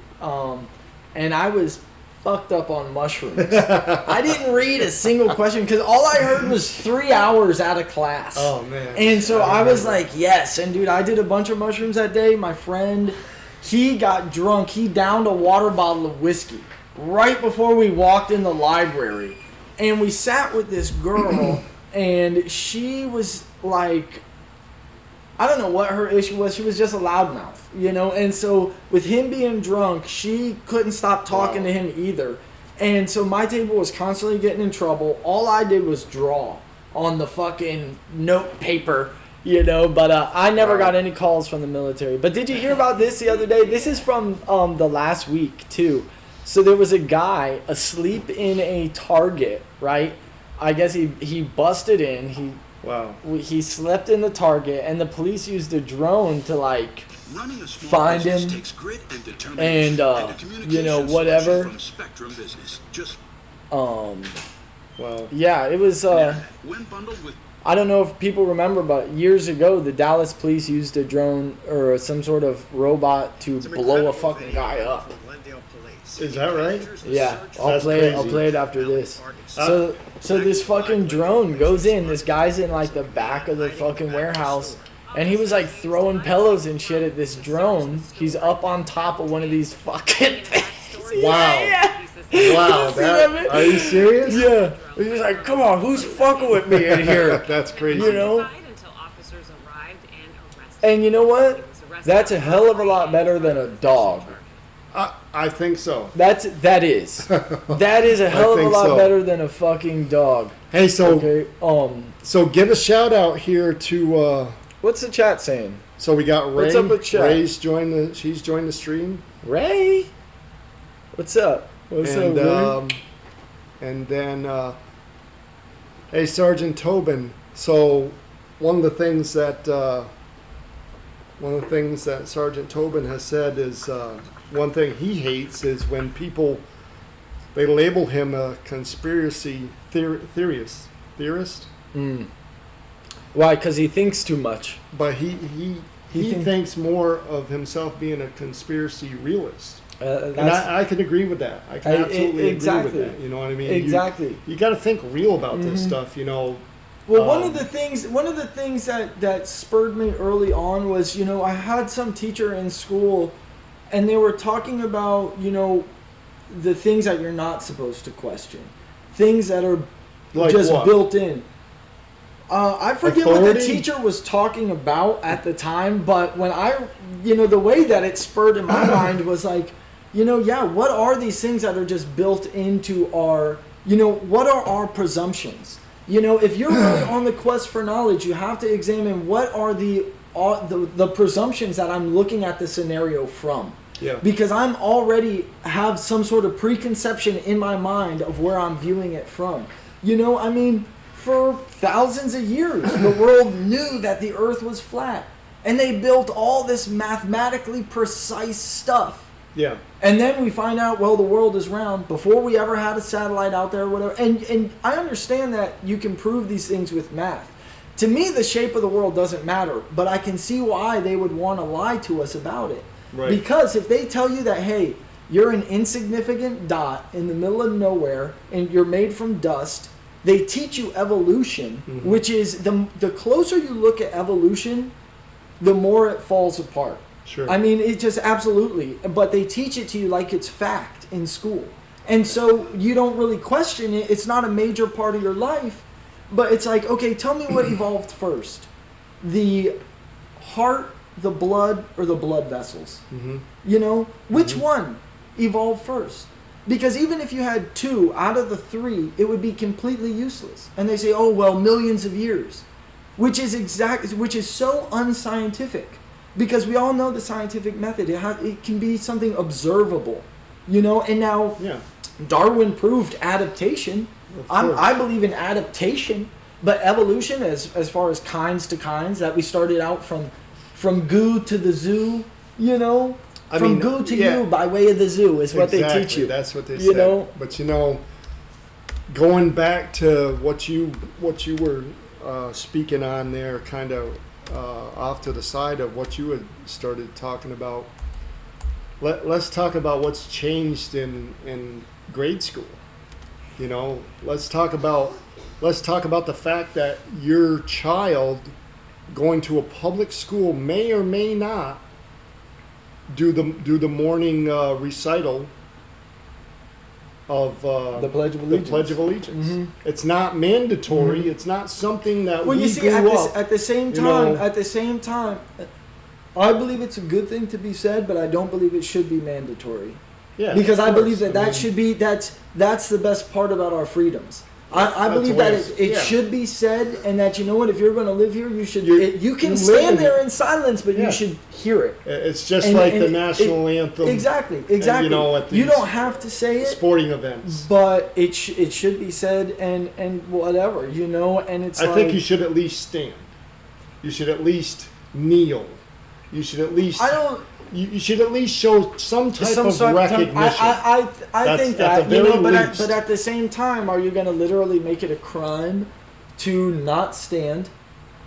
and I was fucked up on mushrooms. I didn't read a single question because all I heard was 3 hours out of class. Oh, man. And so I was like, yes. And dude, I did a bunch of mushrooms that day. My friend, he got drunk. He downed a water bottle of whiskey right before we walked in the library. And we sat with this girl, and she was like, I don't know what her issue was. She was just a loudmouth, you know? And so with him being drunk, she couldn't stop talking to him either. And so my table was constantly getting in trouble. All I did was draw on the fucking note paper, you know? But I never got any calls from the military. But did you hear about this the other day? This is from the last week, too. So there was a guy asleep in a Target, right? I guess he busted in. He slept in the Target, and the police used a drone to like find him and you know, whatever. Yeah, it was. I don't know if people remember, but years ago, the Dallas police used a drone or some sort of robot to blow a fucking guy up. Is that right? Yeah, I'll play it after this. So this fucking drone goes in. This guy's in like the back of the fucking warehouse, and he was like throwing pillows and shit at this drone. He's up on top of one of these fucking things. Wow. Yeah. Wow. Are you serious? Yeah. He's like, come on, who's fucking with me in here? That's crazy. You know? And you know what? That's a hell of a lot better than a dog. I think so. That is a hell of a think lot so. better than a fucking dog. Hey, so Okay. so give a shout out here to. What's the chat saying? So we got Ray. What's up with chat? She's joined the stream. Ray. What's up? What's up, Ray? And then, hey, Sergeant Tobin. So one of the things that Sergeant Tobin has said is one thing he hates is when people they label him a conspiracy theorist. Mm. Why? Because he thinks too much. But he thinks more of himself being a conspiracy realist. And I can agree with that. I can absolutely exactly. agree with that. You know what I mean? Exactly. You got to think real about this stuff, you know. Well, one of the things that spurred me early on was, you know, I had some teacher in school, and they were talking about, you know, the things that you're not supposed to question, things that are Like just what? built in. I forget what the Authority? teacher was talking about at the time, but when the way that it spurred in my mind was like, you know, yeah, what are these things that are just built into our, you know, what are our presumptions? You know, if you're really on the quest for knowledge, you have to examine what are the presumptions that I'm looking at the scenario from. Yeah. Because I'm already have some sort of preconception in my mind of where I'm viewing it from. You know, I mean, for thousands of years, the world knew that the earth was flat. And they built all this mathematically precise stuff. Yeah. And then we find out, well, the world is round before we ever had a satellite out there or whatever. And I understand that you can prove these things with math. To me, the shape of the world doesn't matter, but I can see why they would want to lie to us about it. Right. Because if they tell you that, hey, you're an insignificant dot in the middle of nowhere and you're made from dust, they teach you evolution, which is the closer you look at evolution, the more it falls apart. Sure. I mean, it just absolutely. But they teach it to you like it's fact in school. And so you don't really question it. It's not a major part of your life. But it's like, okay, tell me what evolved first. The heart, the blood, or the blood vessels? You know? Which one evolved first? Because even if you had 2 out of the 3, it would be completely useless. And they say, oh, well, millions of years. Which is so unscientific. Because we all know the scientific method. It can be something observable, you know. And now Darwin proved adaptation. I believe in adaptation, but evolution, as far as kinds to kinds, that we started out from goo to the zoo, you know. From goo to you by way of the zoo is what they teach you. That's what they say. You know. But you know, going back to what you were speaking on there, kind of. Off to the side of what you had started talking about, let's talk about what's changed in grade school. You know, let's talk about the fact that your child going to a public school may or may not do the morning recital of the Pledge of Allegiance. The Pledge of Allegiance. It's not mandatory. It's not something that well, we you see, grew up. at the same time, I believe it's a good thing to be said, but I don't believe it should be mandatory. Yeah, because I believe course. that should be that's the best part about our freedoms. I believe that it should be said, and that, you know what, if you're going to live here, you should. You can stand there in silence, but you should hear it. It's just like the national anthem. Exactly. And, you know, at you don't have to say it. Sporting events, but it should be said, and whatever, you know. And it's. I think you should at least stand. You should at least kneel. You should at least. You should at least show some type of recognition. I think that, you know, but least. at the same time, are you going to literally make it a crime to not stand?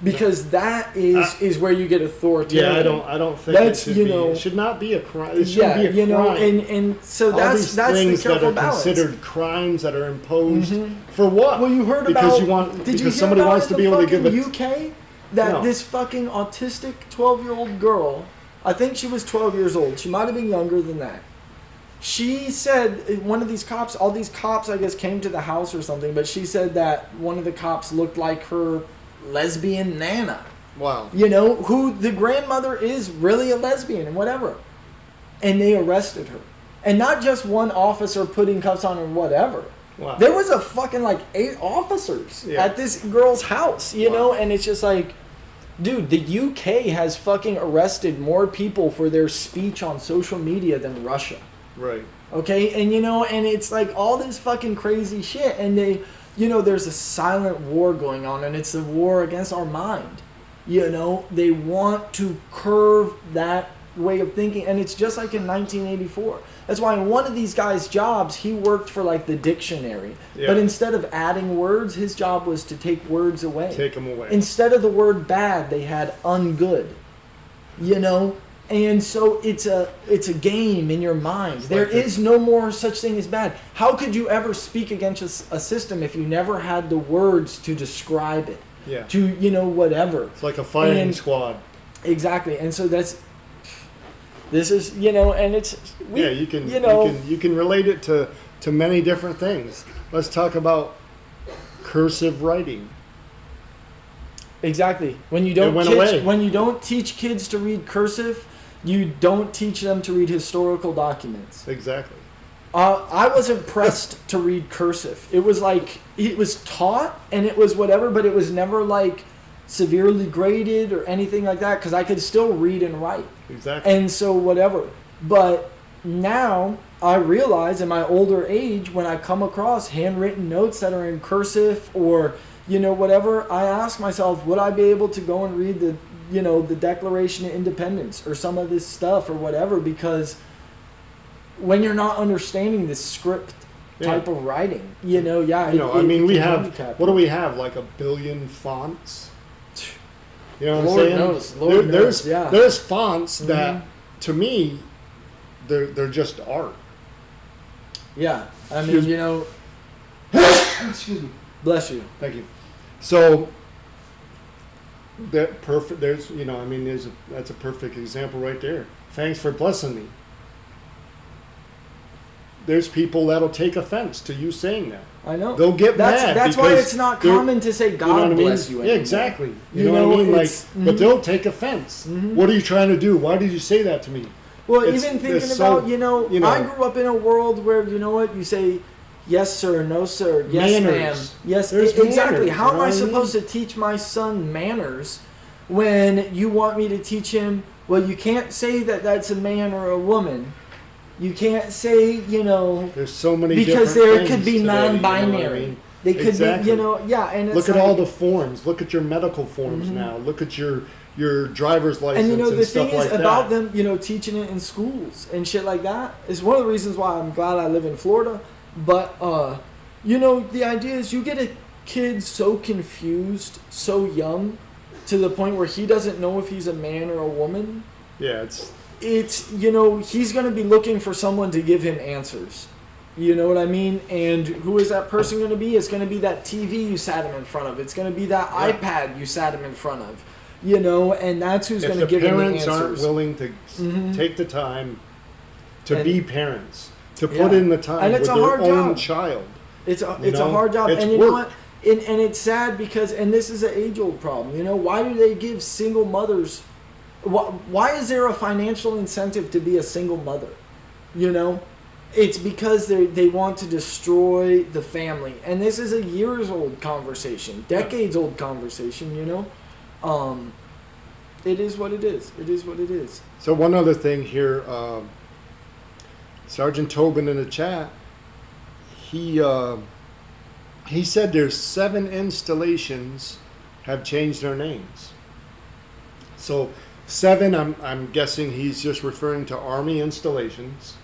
Because that is where you get authoritarian. Yeah, I don't think it should be. It should not be a crime. It shouldn't be a crime. You know, and so that's the things careful that are balance. considered crimes that are imposed for what? Well, you heard because about. Did you hear somebody about wants to be able to give it. UK that this fucking autistic 12-year-old girl. I think she was 12 years old. She might have been younger than that. She said one of these cops, all these cops, I guess, came to the house or something, but she said that one of the cops looked like her lesbian nana. Wow. You know, who the grandmother is really a lesbian and whatever. And they arrested her. And not just one officer putting cuffs on or whatever. Wow. There was a fucking like 8 officers at this girl's house, you know? And it's just like, dude, the UK has fucking arrested more people for their speech on social media than Russia. Right. Okay? And, you know, and it's like all this fucking crazy shit. And they, you know, there's a silent war going on, and it's a war against our mind. You know? They want to curve that way of thinking. And it's just like in 1984. That's why in one of these guys' jobs, he worked for like the dictionary. Yeah. But instead of adding words, his job was to take words away. Take them away. Instead of the word bad, they had ungood. You know? And so it's a game in your mind. There is no more such thing as bad. How could you ever speak against a system if you never had the words to describe it? Yeah. To, you know, whatever. It's like a firing squad. Exactly. And so this is, you know, and it's... you can relate it to many different things. Let's talk about cursive writing. Exactly. When you don't teach kids to read cursive, you don't teach them to read historical documents. Exactly. I wasn't pressed to read cursive. It was like, it was taught and it was whatever, but it was never like severely graded or anything like that, because I could still read and write. Exactly. And so whatever. But now I realize in my older age, when I come across handwritten notes that are in cursive or, you know, whatever, I ask myself, would I be able to go and read the, you know, the Declaration of Independence or some of this stuff or whatever? Because when you're not understanding this script type of writing, you know, I mean, we have, what do we have, like 1 billion fonts? You know what I'm saying? There's fonts that, to me, they're just art. Yeah, I mean, you know. Excuse me. Bless you. Thank you. So that perfect. There's, you know, I mean, that's a perfect example right there. Thanks for blessing me. There's people that'll take offense to you saying that. I know. They'll get mad. That's why it's not common to say God bless you. Yeah, exactly. You know what I mean? Like, but they'll take offense. Mm-hmm. What are you trying to do? Why did you say that to me? Well, even thinking about, you know, I grew up in a world where, you know what, you say yes sir, no sir, yes ma'am, yes, exactly. Manners, how am I supposed to teach my son manners when you want me to teach him? Well, you can't say that that's a man or a woman. You can't say, you know, there's so many because different there could be today, non-binary. You know what I mean? They could be, you know, yeah. And it's look at all the forms. Look at your medical forms now. Look at your driver's license and you know the stuff thing is like about that. them, you know, teaching it in schools and shit like that is one of the reasons why I'm glad I live in Florida. But you know, the idea is you get a kid so confused, so young, to the point where he doesn't know if he's a man or a woman. Yeah, it's you know, he's going to be looking for someone to give him answers. You know what I mean? And who is that person going to be? It's going to be that TV you sat him in front of. It's going to be that iPad you sat him in front of. You know, and that's who's going to give him the answers. If the parents aren't willing to take the time to be parents, to put in the time with their own child. It's a hard job. And you know what? And it's sad because, and this is an age-old problem, you know, why do they give single mothers, why is there a financial incentive to be a single mother? You know? It's because they want to destroy the family. And this is a years-old conversation, decades-old conversation, you know? It is what it is. It is what it is. So one other thing here, Sergeant Tobin in the chat, he said there's 7 installations have changed their names. So 7, I'm guessing he's just referring to Army installations.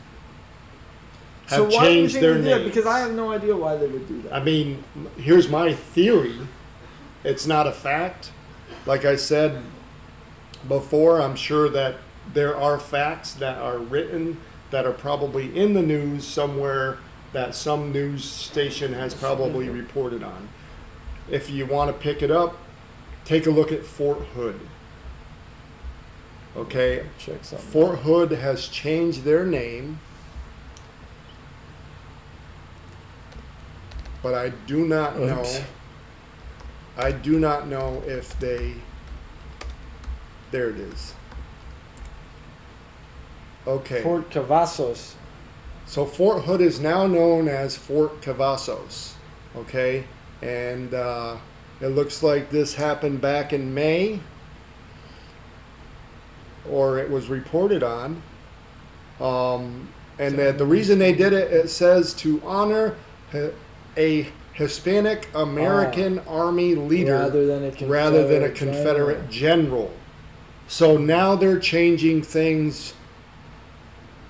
So why do you think they did that? Because I have no idea why they would do that. I mean, here's my theory. It's not a fact. Like I said before, I'm sure that there are facts that are written that are probably in the news somewhere that some news station has probably reported on. If you want to pick it up, take a look at Fort Hood. Okay? Check something. Fort Hood has changed their name. But I do not know. I do not know if they. There it is. Okay. Fort Cavazos. So Fort Hood is now known as Fort Cavazos, okay? And it looks like this happened back in May, or it was reported on. And that the reason they did it, it says to honor a Hispanic American Army leader rather than a Confederate general. So now they're changing things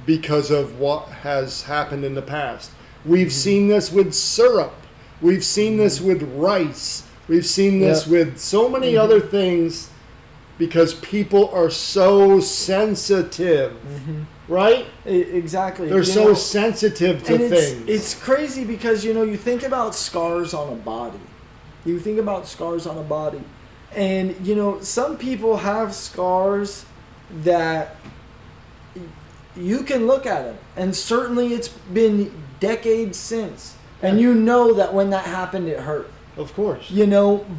because of what has happened in the past. We've seen this with syrup. We've seen this with rice. We've seen this with so many other things because people are so sensitive, right? Exactly. They're so sensitive to things. It's crazy because, you think about scars on a body. You think about scars on a body. And, some people have scars that you can look at them. And certainly it's been decades since. And you know that when that happened, it hurt. Of course.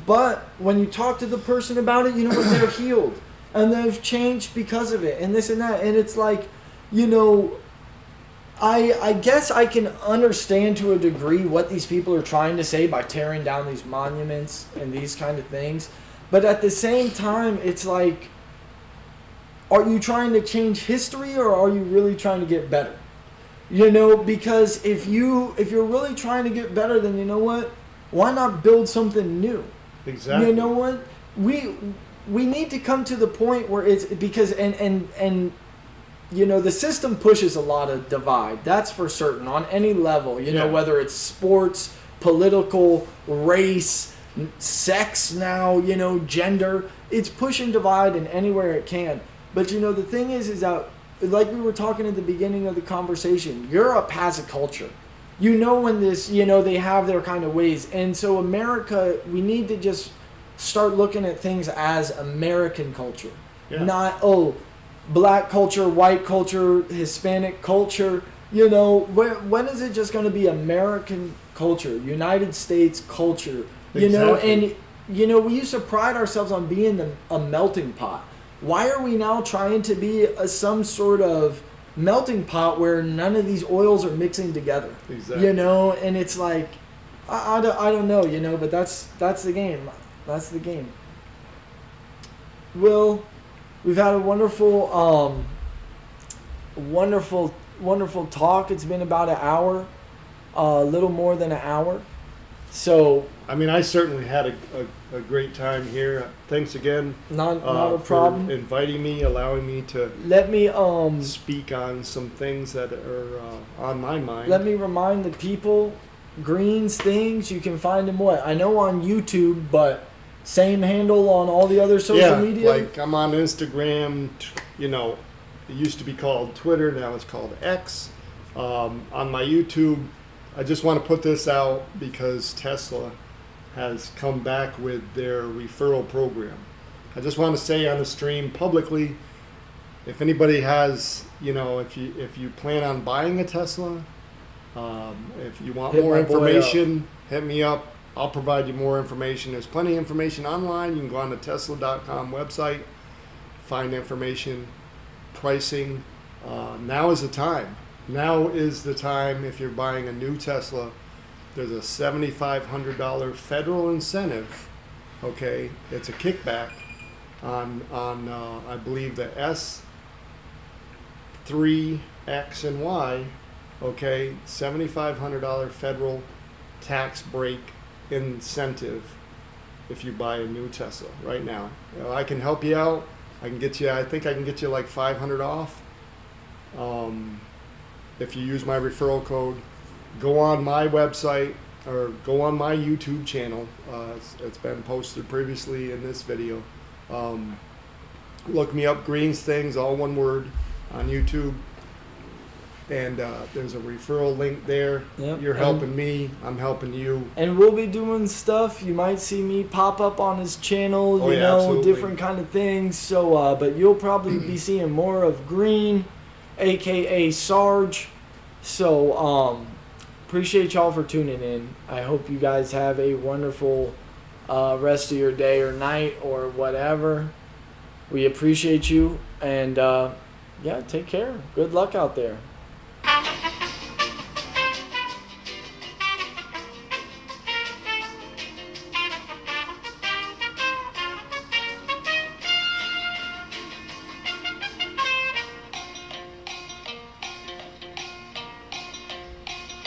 But when you talk to the person about it, they're healed. And they've changed because of it. And this and that. And it's like, I guess I can understand to a degree what these people are trying to say by tearing down these monuments and these kind of things. But at the same time, it's like, are you trying to change history or are you really trying to get better? Because if you're really trying to get better, then you know what? Why not build something new? Exactly. You know what? We need to come to the point where it's because and the system pushes a lot of divide. That's for certain on any level. Whether it's sports, political, race, sex now, gender. It's pushing divide in anywhere it can. But the thing is that, like we were talking at the beginning of the conversation, Europe has a culture. When this, they have their kind of ways. And so America, we need to just start looking at things as American culture. Yeah. Not, black culture, white culture, Hispanic culture. When is it just going to be American culture, United States culture? Exactly. And, we used to pride ourselves on being a melting pot. Why are we now trying to be some sort of melting pot where none of these oils are mixing together? Exactly. And it's like, I don't know, but that's the game. That's the game. Will, we've had a wonderful talk. It's been about an hour, a little more than an hour. So I certainly had a great time here. Thanks again. Not a problem. For inviting me, allowing me to speak on some things that are on my mind. Let me remind the people, Green's things, you can find him I know on YouTube, but same handle on all the other social media? Like I'm on Instagram, it used to be called Twitter, now it's called X. On my YouTube, I just want to put this out because Tesla has come back with their referral program. I just want to say on the stream publicly, if anybody has, if you plan on buying a Tesla, if you want more information, hit me up. I'll provide you more information. There's plenty of information online. You can go on the Tesla.com website, find information, pricing. Now is the time. Now is the time if you're buying a new Tesla. There's a $7,500 federal incentive. Okay, it's a kickback on I believe the S3, X, and Y. Okay, $7,500 federal tax break incentive if you buy a new Tesla right now. I can help you out. I think I can get you like $500 off. If you use my referral code, go on my website or go on my YouTube channel. It's been posted previously in this video. Look me up, Green's Things, all one word, on YouTube. And there's a referral link there. Yep. You're helping me. I'm helping you. And we'll be doing stuff. You might see me pop up on his channel, absolutely. Different kind of things. So, but you'll probably be seeing more of Green, a.k.a. Sarge. So, appreciate y'all for tuning in. I hope you guys have a wonderful rest of your day or night or whatever. We appreciate you. And, take care. Good luck out there.